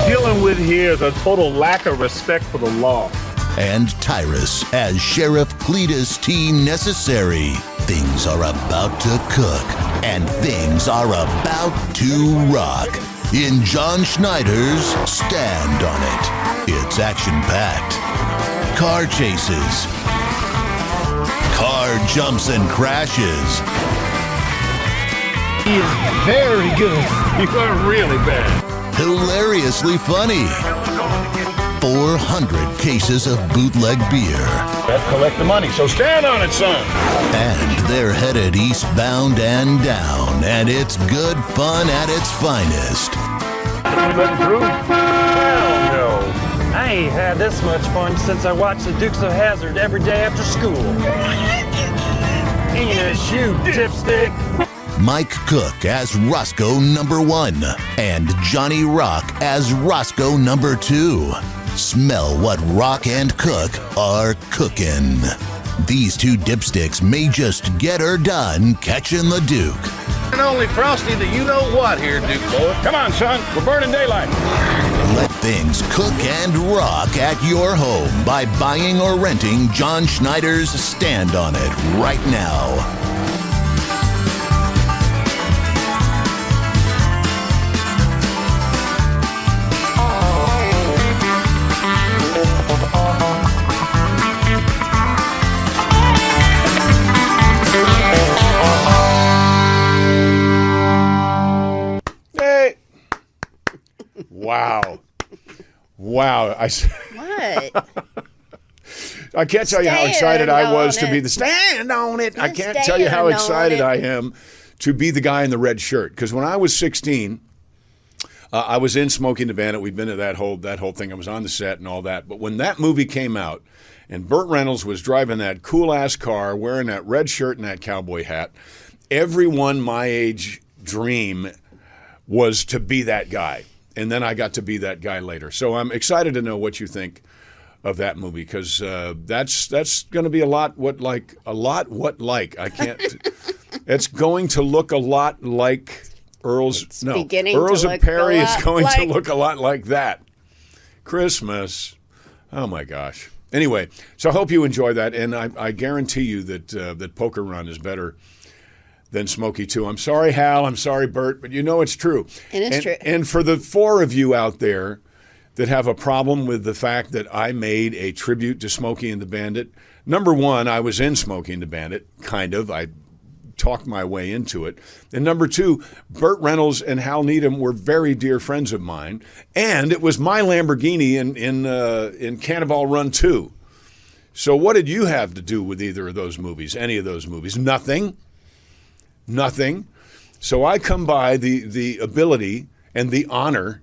Dealing with here is a total lack of respect for the law. And Tyrus as Sheriff Cletus T. Necessary. Things are about to cook, and things are about to rock. In John Schneider's Stand on It. It's action-packed. Car chases. Car jumps and crashes. He is very good. You are really bad. Hilariously funny. 400 cases of bootleg beer. Let's collect the money, so stand on it, son. And they're headed eastbound and down, and it's good fun at its finest. Hell no. I ain't had this much fun since I watched the Dukes of Hazzard every day after school. Ain't a shoe, dipstick. Mike Cook as Roscoe number 1, and Johnny Rock as Roscoe number 2. Smell what Rock and Cook are cooking. These two dipsticks may just get her done catching the Duke. And only Frosty that you know what here, Duke boy. Come on, son. We're burning daylight. Let things cook and rock at your home by buying or renting John Schneider's Stand on It right now. Wow. What? I can't tell you how excited Stand I was on to be it. the stand on it. I can't Stand tell you how on excited it. I am to be the guy in the red shirt. Because when I was 16, I was in Smokey and the Bandit. We'd been to that whole thing. I was on the set and all that. But when that movie came out and Burt Reynolds was driving that cool-ass car, wearing that red shirt and that cowboy hat, everyone my age dream was to be that guy. And then I got to be that guy later. So I'm excited to know what you think of that movie, because that's going to be a lot what like. I can't. It's going to look a lot like Earls. It's no, beginning to Earls of look a Perry is lot going to like- look a lot like that. Christmas. Oh my gosh. Anyway, so I hope you enjoy that, and I guarantee you that Poker Run is better than Smokey 2. I'm sorry, Hal. I'm sorry, Bert, but you know it's true. It is true. And for the 4 of you out there that have a problem with the fact that I made a tribute to Smokey and the Bandit, number 1, I was in Smokey and the Bandit, kind of. I talk my way into it. And number two, Burt Reynolds and Hal Needham were very dear friends of mine, and it was my Lamborghini in Cannonball Run 2. So what did you have to do with either of those movies, any of those movies? Nothing. So I come by the ability and the honor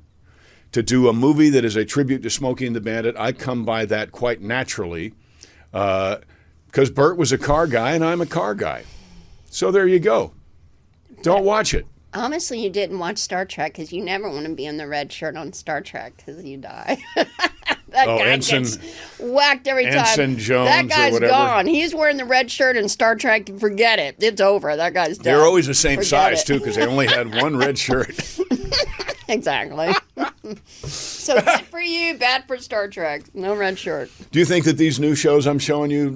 to do a movie that is a tribute to Smokey and the Bandit. I come by that quite naturally because Burt was a car guy and I'm a car guy. So there you go. Don't watch it. Honestly, you didn't watch Star Trek because you never want to be in the red shirt on Star Trek because you die. That guy Ensign, gets whacked every time. Ensign Jones that guy's or whatever. gone. He's wearing the red shirt in Star Trek. Forget it. It's over. That guy's done. They're always the same Forget size, it. too, because they only had one red shirt. Exactly. So good for you, bad for Star Trek. No red shirt. Do you think that these new shows I'm showing you,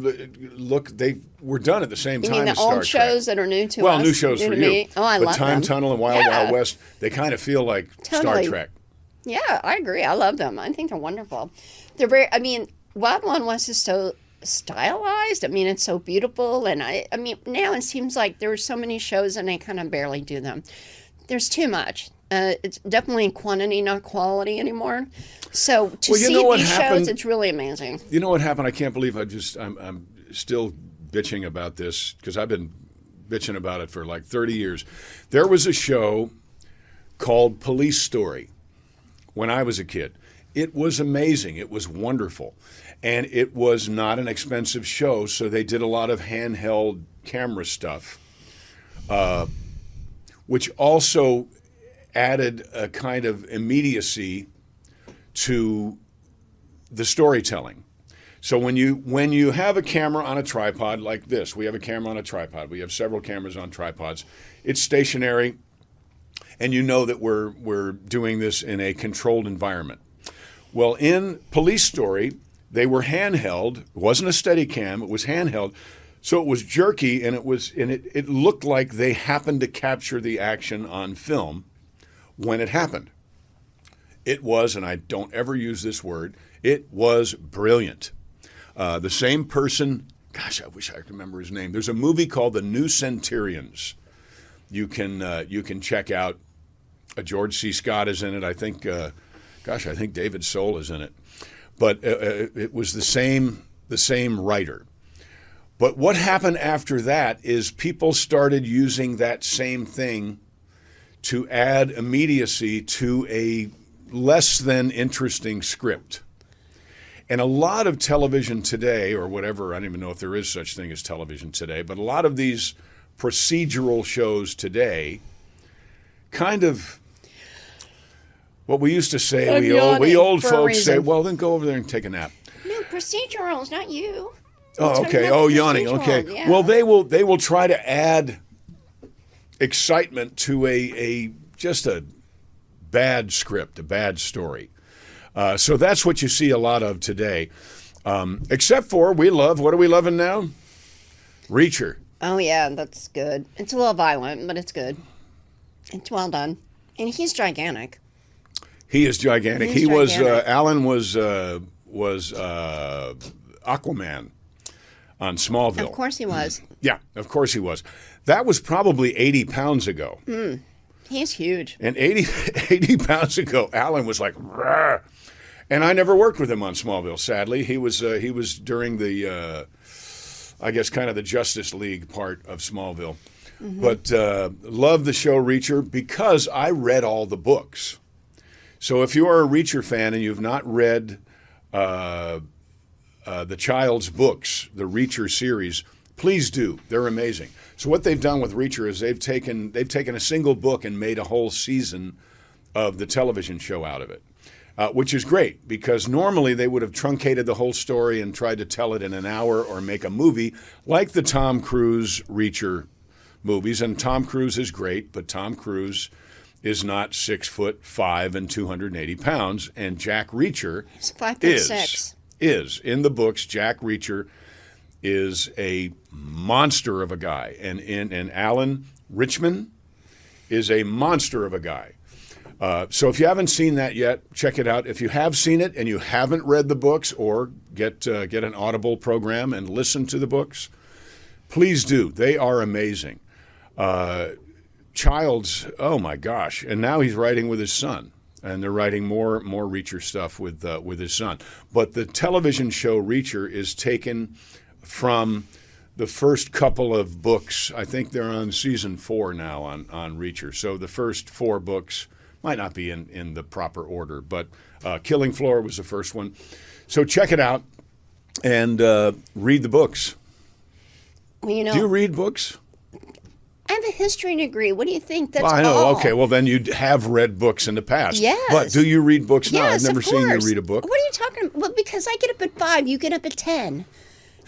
look, they were done at the same You time mean the as Star old Trek? shows that are new to us? Well, new shows new for to you. me? Oh, I but love Time them. Tunnel and Wild Yeah. Wild West, they kind of feel like Totally. Star Trek. Yeah, I agree. I love them. I think they're wonderful. They're very, I mean, Wild Wild West is so stylized. I mean, it's so beautiful. And I mean, now it seems like there are so many shows and they kind of barely do them. There's too much. It's definitely quantity, not quality anymore. So to Well, you see know what these happened? shows, it's really amazing. You know what happened? I can't believe I'm still bitching about this because I've been bitching about it for like 30 years. There was a show called Police Story when I was a kid. It was amazing. It was wonderful. And it was not an expensive show, so they did a lot of handheld camera stuff, which also added a kind of immediacy to the storytelling. So when you have a camera on a tripod like this, we have a camera on a tripod. We have several cameras on tripods. It's stationary, and you know that we're doing this in a controlled environment. Well, in Police Story, they were handheld. It wasn't a Steadicam. It was handheld. So it was jerky, and it looked like they happened to capture the action on film when it happened. It was, and I don't ever use this word, it was brilliant. The same person, gosh, I wish I could remember his name. There's a movie called The New Centurions. You can check out. George C. Scott is in it. I think David Soul is in it. But it was the same writer. But what happened after that is people started using that same thing to add immediacy to a less than interesting script. And a lot of television today, or whatever, I don't even know if there is such thing as television today, but a lot of these procedural shows today kind of, what we used to say, I'm we yawning old for a folks say, reason. well, then go over there and take a nap. No, procedurals, not you. Oh, okay. about Oh, the yawning. procedural, Okay. yeah. Well, they will try to add excitement to a just a bad script, a bad story. So that's what you see a lot of today. Except for what are we loving now? Reacher. Oh, yeah, that's good. It's a little violent, but it's good. It's well done. And he's gigantic. He is gigantic. He's He was gigantic. Alan was Aquaman on Smallville. Of course he was. Yeah, of course he was. That was probably 80 pounds ago. He's huge. And 80 pounds ago, Alan was like, "Rah." And I never worked with him on Smallville, sadly. He was during the, I guess, kind of the Justice League part of Smallville. Mm-hmm. But love the show Reacher because I read all the books. So if you are a Reacher fan and you've not read the Child's books, the Reacher series, please do. They're amazing. So what they've done with Reacher is they've taken a single book and made a whole season of the television show out of it, which is great because normally they would have truncated the whole story and tried to tell it in an hour or make a movie like the Tom Cruise Reacher movies. And Tom Cruise is great, but Tom Cruise is not 6'5" and 280 pounds, and Jack Reacher He's 5'6". is in the books. Jack Reacher is a monster of a guy, and Alan Richman is a monster of a guy. So if you haven't seen that yet, check it out. If you have seen it and you haven't read the books, or get an Audible program and listen to the books, please do. They are amazing. Childs, oh my gosh. And now he's writing with his son. And they're writing more Reacher stuff with his son. But the television show Reacher is taken from the first couple of books. I think they're on season 4 now on Reacher. So the first 4 books might not be in the proper order, but Killing Floor was the first one. So check it out and read the books. Well, you know, do you read books? I have a history degree. What do you think? That's well, I know. all. Okay, well then you have read books in the past. Yes. But do you read books now? Yes, I've never of seen you course. read a book. What are you talking about? Well, because I get up at 5, you get up at 10.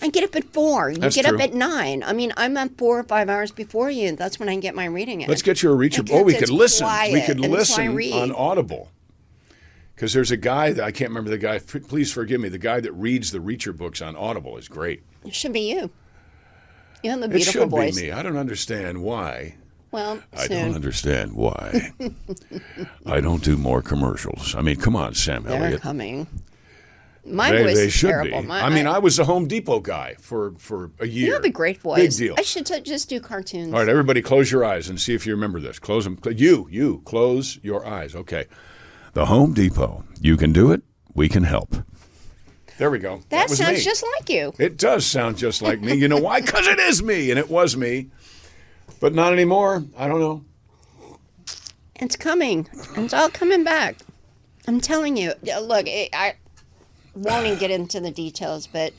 I get up at 4. You That's get true. up at 9. I mean, I'm up 4 or 5 hours before you. That's when I get my reading in. Let's get you a Reacher. Because We could it's listen. quiet, We could and so I listen read. on Audible. Because there's a guy that I can't remember the guy. Please forgive me. The guy that reads the Reacher books on Audible is great. It should be you. You have a It beautiful should voice. be me. I don't understand why. Well, I soon. don't understand why. I don't do more commercials. I mean, come on, Sam They're Elliott. coming. My They, voice they is should terrible. be. My, I mean, I was the Home Depot guy for a year. You have a great voice. Big deal. I should just do cartoons. All right, everybody, close your eyes and see if you remember this. Close them. You close your eyes. Okay. The Home Depot. You can do it. We can help. There we go. That was sounds me. just like you. It does sound just like me. You know why? Because it is me, and it was me. But not anymore. I don't know. It's coming. It's all coming back. I'm telling you. Look, I won't even get into the details, but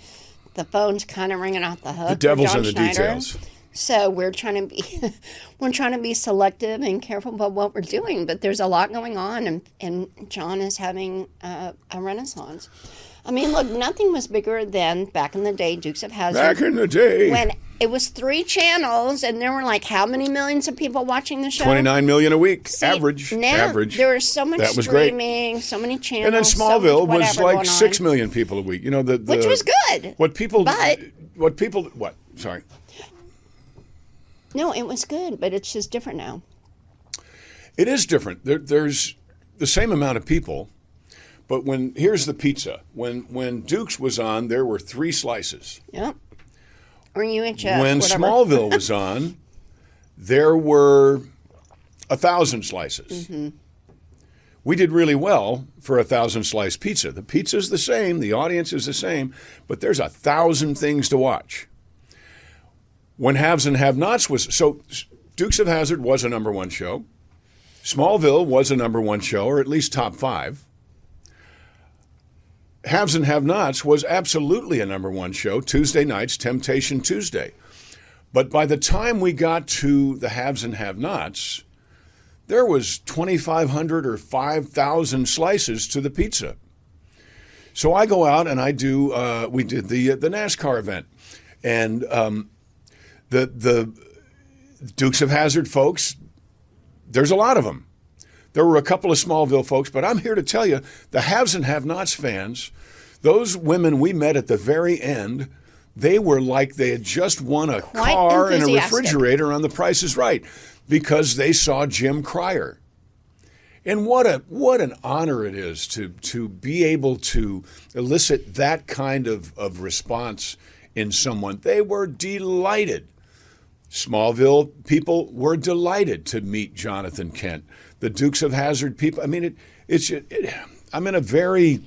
the phone's kind of ringing off the hook. The devil's for in John the Schneider. details. So we're trying to be selective and careful about what we're doing. But there's a lot going on, and John is having a renaissance. I mean, look, nothing was bigger than back in the day, Dukes of Hazzard. Back in the day. When it was 3 channels, and there were like how many millions of people watching the show? 29 million a week. See, average. Now Average. there was so much That was great. streaming, so many channels. And then so Smallville much was whatever like going 6 on. million people a week. You know, Which was good. What? Sorry. No, it was good, but it's just different now. It is different. There's the same amount of people, but here's the pizza. When Dukes was on, there were 3 slices. Yep. Or UHF. When whatever. Smallville was on, there were 1,000 slices. Mm-hmm. We did really well for 1,000 slice pizza. The pizza's the same, the audience is the same, but there's 1,000 things to watch. When Haves and Have-Nots Dukes of Hazzard was a #1 show. Smallville was a #1 show, or at least top 5. Haves and Have-Nots was absolutely a #1 show. Tuesday nights, Temptation Tuesday. But by the time we got to the Haves and Have-Nots, there was 2,500 or 5,000 slices to the pizza. So I go out and we did the NASCAR event. And the Dukes of Hazzard folks, there's a lot of them. There were a couple of Smallville folks, but I'm here to tell you, the Haves and Have-Nots fans, those women we met at the very end, they were like they had just won a Quite car and a enthusiastic. refrigerator on The Price is Right because they saw Jim Cryer. And what an honor it is to be able to elicit that kind of response in someone. They were delighted. Smallville people were delighted to meet Jonathan Kent. The Dukes of Hazzard people, I mean, I'm in a very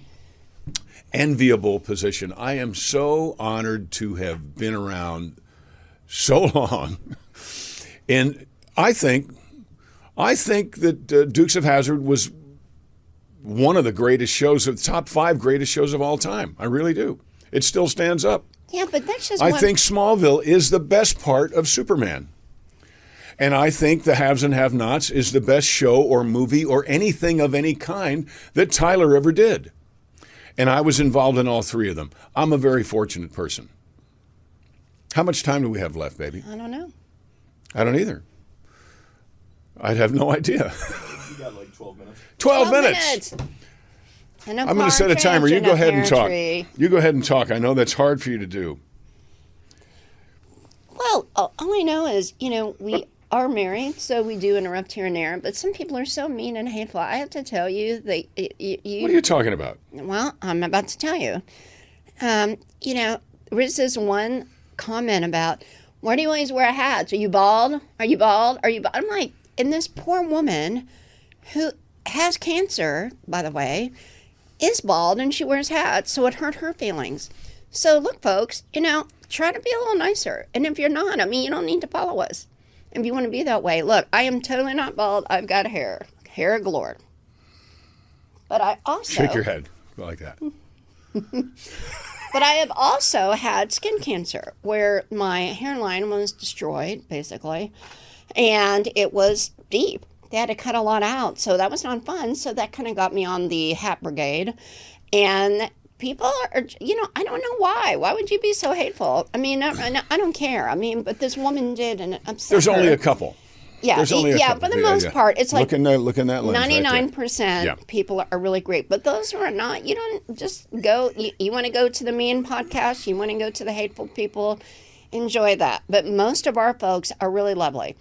enviable position. I am so honored to have been around so long. And I think that Dukes of Hazzard was one of the greatest shows, of the top 5 greatest shows of all time. I really do. It still stands up. Yeah, but that's just I think Smallville is the best part of Superman. And I think the Haves and Have-Nots is the best show or movie or anything of any kind that Tyler ever did. And I was involved in all 3 of them. I'm a very fortunate person. How much time do we have left, baby? I don't know. I don't either. I'd have no idea. You got like 12 minutes. 12 minutes. And a I'm going to set a partridge timer. You in go a ahead and pear talk. tree. You go ahead and talk. I know that's hard for you to do. Well, all I know is, we are married, so we do interrupt here and there. But some people are so mean and hateful. I have to tell you, What are you talking about? Well, I'm about to tell you. There was this one comment about, Why do you always wear hats? Are you bald? Are you bald? Are you bald? I'm like, and this poor woman who has cancer, by the way, is bald and she wears hats, so it hurt her feelings. So look, folks, try to be a little nicer. And if you're not, you don't need to follow us. If you want to be that way, look, I am totally not bald. I've got hair galore. But I also... Shake your head like that. But I have also had skin cancer where my hairline was destroyed, basically, and it was deep. They had to cut a lot out, so that was not fun. So that kind of got me on the hat brigade. And people are, I don't know why. Why would you be so hateful? I don't care. But this woman did, and it upset There's her. only a couple. Yeah, There's only a couple. For the most part, it's like look in that lens 99% people are really great. But those who are not, you don't just go. You want to go to the mean podcast, you want to go to the hateful people, enjoy that. But most of our folks are really lovely.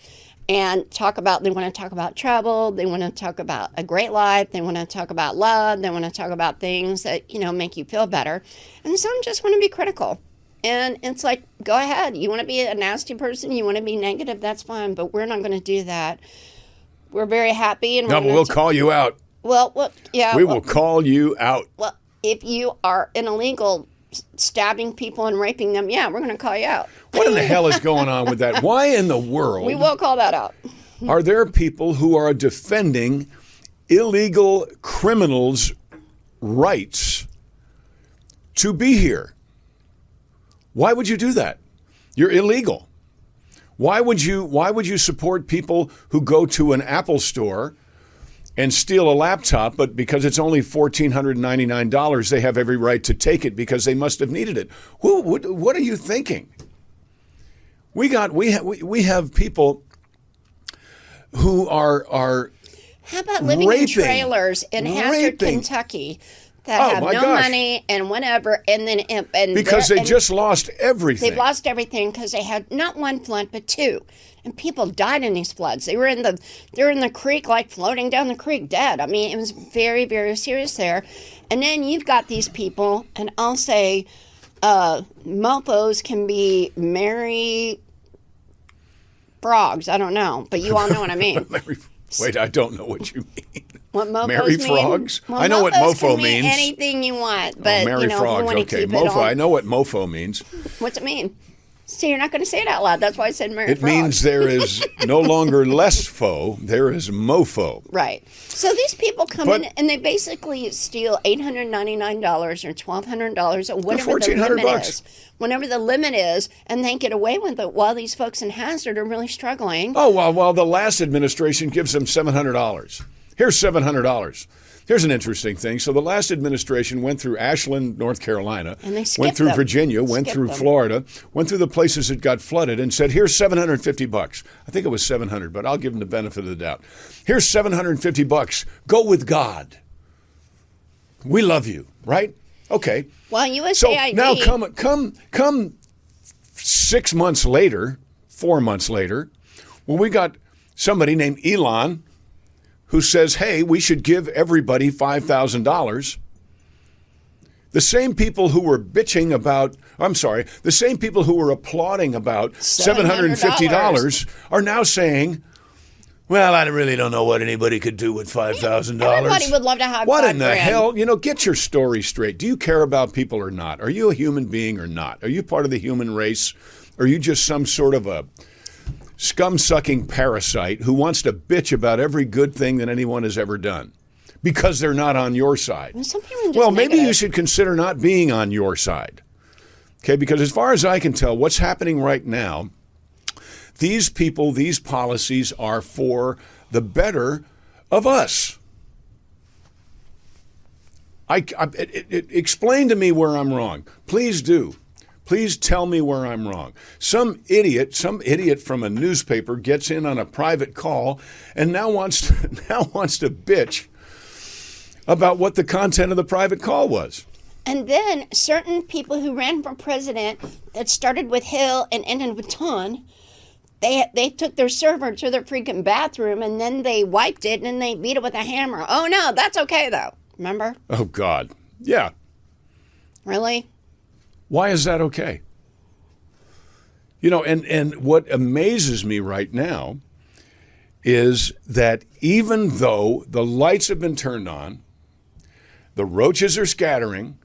And they want to talk about travel, they want to talk about a great life, they want to talk about love, they want to talk about things that, make you feel better. And some just want to be critical. And it's like, go ahead. You want to be a nasty person, you want to be negative, that's fine. But we're not going to do that. We're very happy. And we'll call you out. Well, yeah. We will call you out. Well, if you are an illegal stabbing people and raping them, we're going to call you out. What in the hell is going on with that? Why in the world? We will call that out. Are there people who are defending illegal criminals' rights to be here? Why would you do that? You're illegal. Why would you support people who go to an Apple store and steal a laptop, but because it's only $1,499, they have every right to take it because they must have needed it? What are you thinking? We have people who are how about living in trailers in Hazard, Kentucky, that have no money and whatever, and then because they just lost everything. They've lost everything because they had not one flood but two, and people died in these floods. They're in the creek, like floating down the creek, dead. It was very, very serious there. And then you've got these people, and I'll say, mofos can be Mary Frogs. I don't know, but you all know what I mean. Wait, I don't know what you mean. What mofos Mary mean? Frogs? Well, I know what mofo can means. Anything you want, but Mary Frogs. Okay, mofo. I know what mofo means. What's it mean? See, you're not going to say it out loud. That's why I said Mary It Frogs. means there is no longer less foe. There is mofo. Right. So these people come in and they basically steal $899 or $1,200 or whatever the limit is. Whenever the limit is, and they get away with it while these folks in Hazard are really struggling. Oh, well, the last administration gives them $700. Here's $700. Here's an interesting thing. So the last administration went through Ashland, North Carolina, and they went through them. Virginia, went through Florida, went through the places that got flooded and said, here's $750. I think it was $700, but I'll give them the benefit of the doubt. Here's $750. Go with God. We love you, right? Okay. Well, USAID. So now come 6 months later, 4 months later, well, we got somebody named Elon who says, hey, we should give everybody $5,000. The same people who were the same people who were applauding about $750 are now saying, well, I really don't know what anybody could do with $5,000. Everybody would love to have What $5,000. in the hell? Get your story straight. Do you care about people or not? Are you a human being or not? Are you part of the human race? Or are you just some sort of a scum-sucking parasite who wants to bitch about every good thing that anyone has ever done because they're not on your side? Well, maybe you should consider not being on your side. Okay, because as far as I can tell, what's happening right now, these people, these policies are for the better of us. Explain to me where I'm wrong. Please do. Please tell me where I'm wrong. Some idiot from a newspaper gets in on a private call and now wants to bitch about what the content of the private call was. And then certain people who ran for president that started with Hill and ended with Ton, they took their server to their freaking bathroom and then they wiped it and then they beat it with a hammer. Oh no, that's okay though. Remember? Oh God. Yeah. Really? Why is that okay? And what amazes me right now is that even though the lights have been turned on, the roaches are scattering,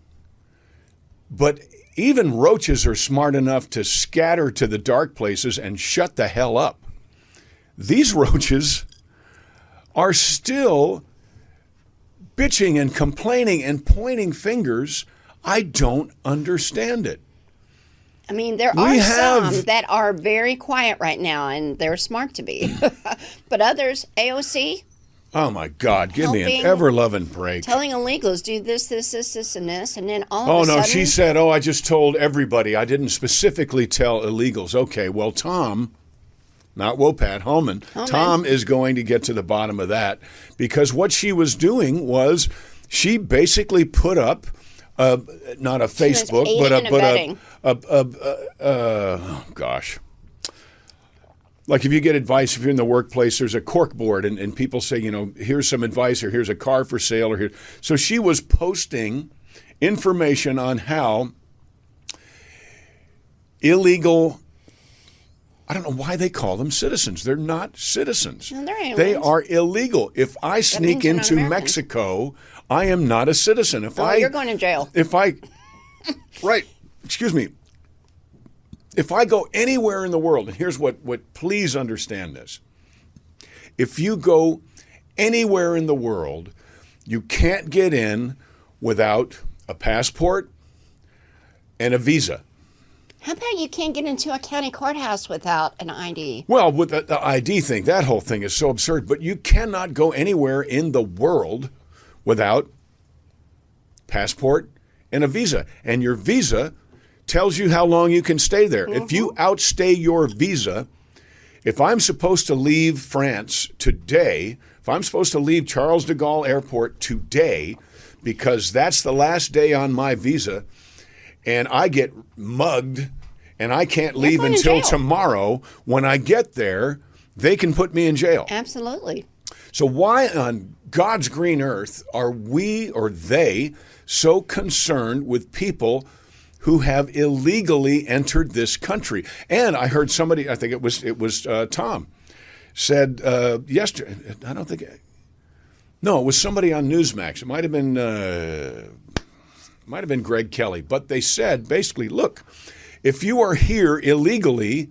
but even roaches are smart enough to scatter to the dark places and shut the hell up. These roaches are still bitching and complaining and pointing fingers. I don't understand it. I mean, there are some that are very quiet right now, and they're smart to be. But others, AOC. Oh, my God. Give me an ever-loving break. Telling illegals, do this, and this. And then all of a sudden. Oh, no. She said, I just told everybody. I didn't specifically tell illegals. Okay, well, Tom, not Wopat, Homan. Tom is going to get to the bottom of that, because what she was doing was she basically put up not a Facebook, like if you get advice, if you're in the workplace, there's a cork board and people say, here's some advice, or here's a car for sale, or here. So she was posting information on how illegal, I don't know why they call them citizens. They're not citizens. No, they're aliens. They are illegal. If I sneak into Mexico, I am not a citizen. You're going to jail. Right, excuse me. If I go anywhere in the world, and here's what please understand this. If you go anywhere in the world, you can't get in without a passport and a visa. How about you can't get into a county courthouse without an ID? Well, with the ID thing, that whole thing is so absurd. But you cannot go anywhere in the world without passport and a visa. And your visa tells you how long you can stay there. Mm-hmm. If you outstay your visa, if I'm supposed to leave France today, if I'm supposed to leave Charles de Gaulle Airport today, because that's the last day on my visa, and I get mugged and I can't leave until tomorrow, when I get there, they can put me in jail. Absolutely. So why on God's green earth are we, or they, so concerned with people who have illegally entered this country? And I heard somebody, I think it was Tom, said yesterday, it was somebody on Newsmax. It might have been Greg Kelly, but they said basically, look, if you are here illegally,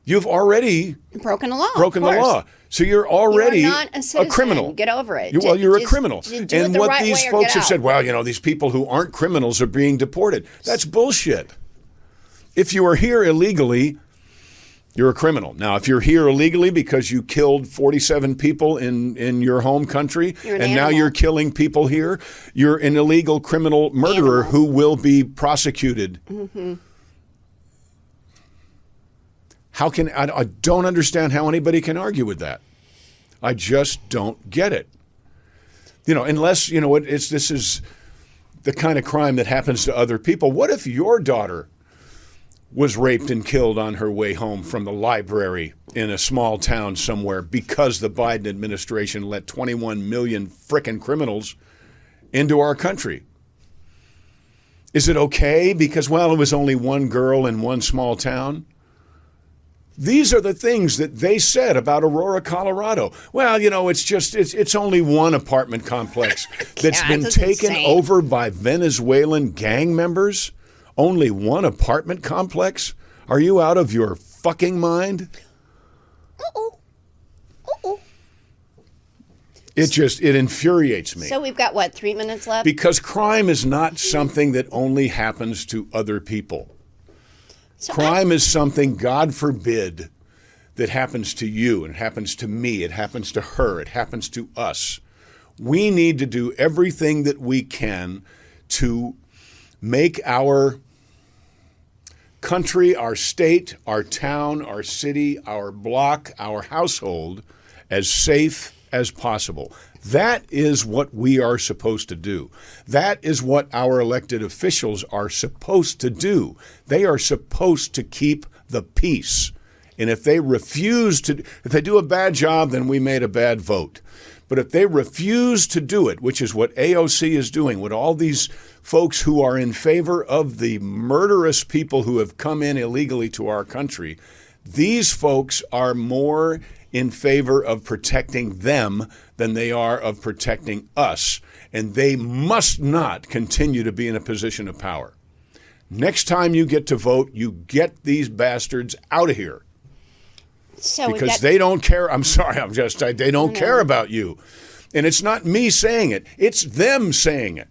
you've already broken the law. So you're already you are not a citizen. A criminal. Get over it. You're a criminal. And what these folks have said, these people who aren't criminals are being deported. That's bullshit. If you are here illegally, you're a criminal. Now, if you're here illegally because you killed 47 people in your home country, and now you're killing people here, you're an illegal criminal murderer who will be prosecuted. Mm-hmm. I don't understand how anybody can argue with that. I just don't get it. Unless, this is the kind of crime that happens to other people. What if your daughter was raped and killed on her way home from the library in a small town somewhere because the Biden administration let 21 million frickin' criminals into our country? Is it okay because, it was only one girl in one small town? These are the things that they said about Aurora, Colorado. It's only one apartment complex that's been taken over by Venezuelan gang members. Only one apartment complex? Are you out of your fucking mind? It infuriates me. So we've got, 3 minutes left? Because crime is not something that only happens to other people. Crime is something, God forbid, that happens to you, and it happens to me, it happens to her, it happens to us. We need to do everything that we can to make our country, our state, our town, our city, our block, our household as safe as possible. That is what we are supposed to do. That is what our elected officials are supposed to do. They are supposed to keep the peace. And if they if they do a bad job, then we made a bad vote. But if they refuse to do it, which is what AOC is doing, what all these folks who are in favor of the murderous people who have come in illegally to our country, these folks are more in favor of protecting them than they are of protecting us. And they must not continue to be in a position of power. Next time you get to vote, you get these bastards out of here. So because they don't care. I'm sorry, they don't care about you. And it's not me saying it. It's them saying it.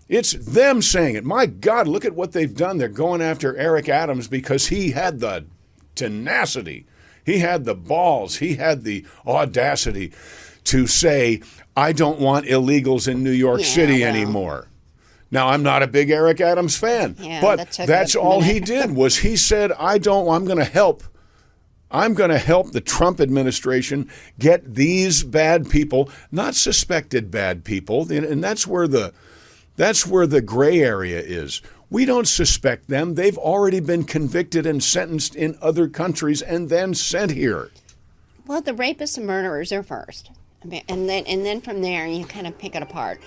It's them saying it. My God, look at what they've done. They're going after Eric Adams because he had the tenacity. He had the balls. He had the audacity to say, I don't want illegals in New York City anymore. Now, I'm not a big Eric Adams fan, but that's all he did was he said, I'm going to help the Trump administration get these bad people, not suspected bad people, and that's where the gray area is. We don't suspect them. They've already been convicted and sentenced in other countries and then sent here. Well, the rapists and murderers are first. And then from there, you kind of pick it apart.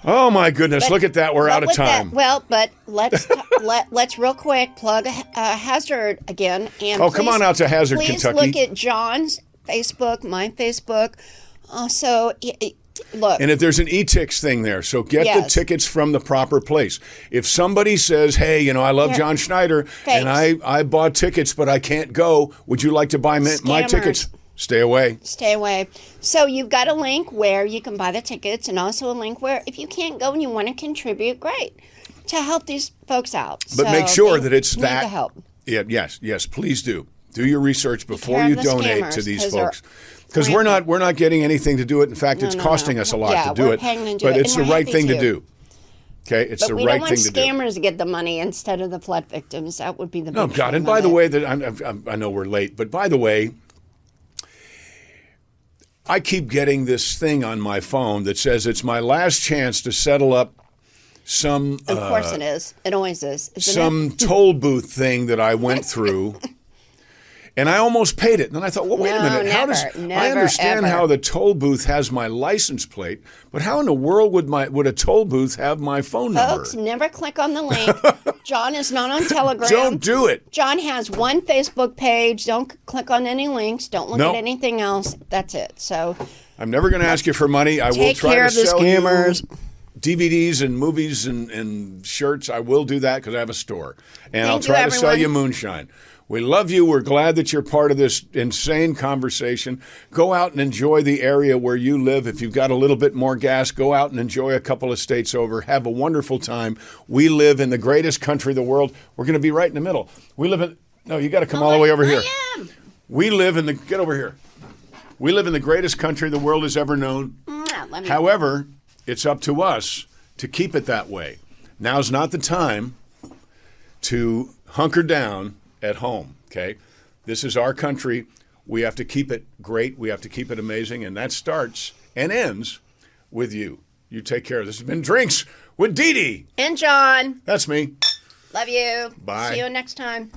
Oh, my goodness. Look at that. We're out of time. But let's real quick plug Hazard again. And come on out to Hazard, Kentucky. Please look at John's Facebook, my Facebook. Look. And if there's an e-tix thing there, so get the tickets from the proper place. If somebody says, hey, I love John Schneider, and I bought tickets, but I can't go, would you like to buy my tickets? Stay away. Stay away. So you've got a link where you can buy the tickets and also a link where if you can't go and you want to contribute, great, to help these folks out. But make sure that it's that. The help. Yeah, yes, please do. Do your research before you donate to these folks. Because we're not getting anything to do it. In fact, it's costing us a lot to do it. But it's the right thing to do. Okay, it's the right thing to do. But we don't want scammers to get the money instead of the flood victims. That would be the big Oh, God. And by the way, I know we're late, but by the way, I keep getting this thing on my phone that says it's my last chance to settle up some... Of course it is. It always is. Some toll booth thing that I went through. And I almost paid it. And then I thought, well, wait a minute. I understand how the toll booth has my license plate, but how in the world would a toll booth have my phone number? Folks, never click on the link. John is not on Telegram. Don't do it. John has one Facebook page. Don't click on any links. Don't look at anything else. That's it. So I'm never going to ask you for money. I will try to sell you DVDs and movies and shirts. I will do that because I have a store. And I'll try to sell you moonshine. We love you. We're glad that you're part of this insane conversation. Go out and enjoy the area where you live. If you've got a little bit more gas, go out and enjoy a couple of states over. Have a wonderful time. We live in the greatest country in the world. We're going to be right in the middle. No, you got to come all the way over here. Get over here. We live in the greatest country the world has ever known. However, it's up to us to keep it that way. Now's not the time to hunker down at home, okay? This is our country. We have to keep it great. We have to keep it amazing, and that starts and ends with you. You take care. This has been Drinks with Dee Dee. And John. That's me. Love you. Bye. See you next time.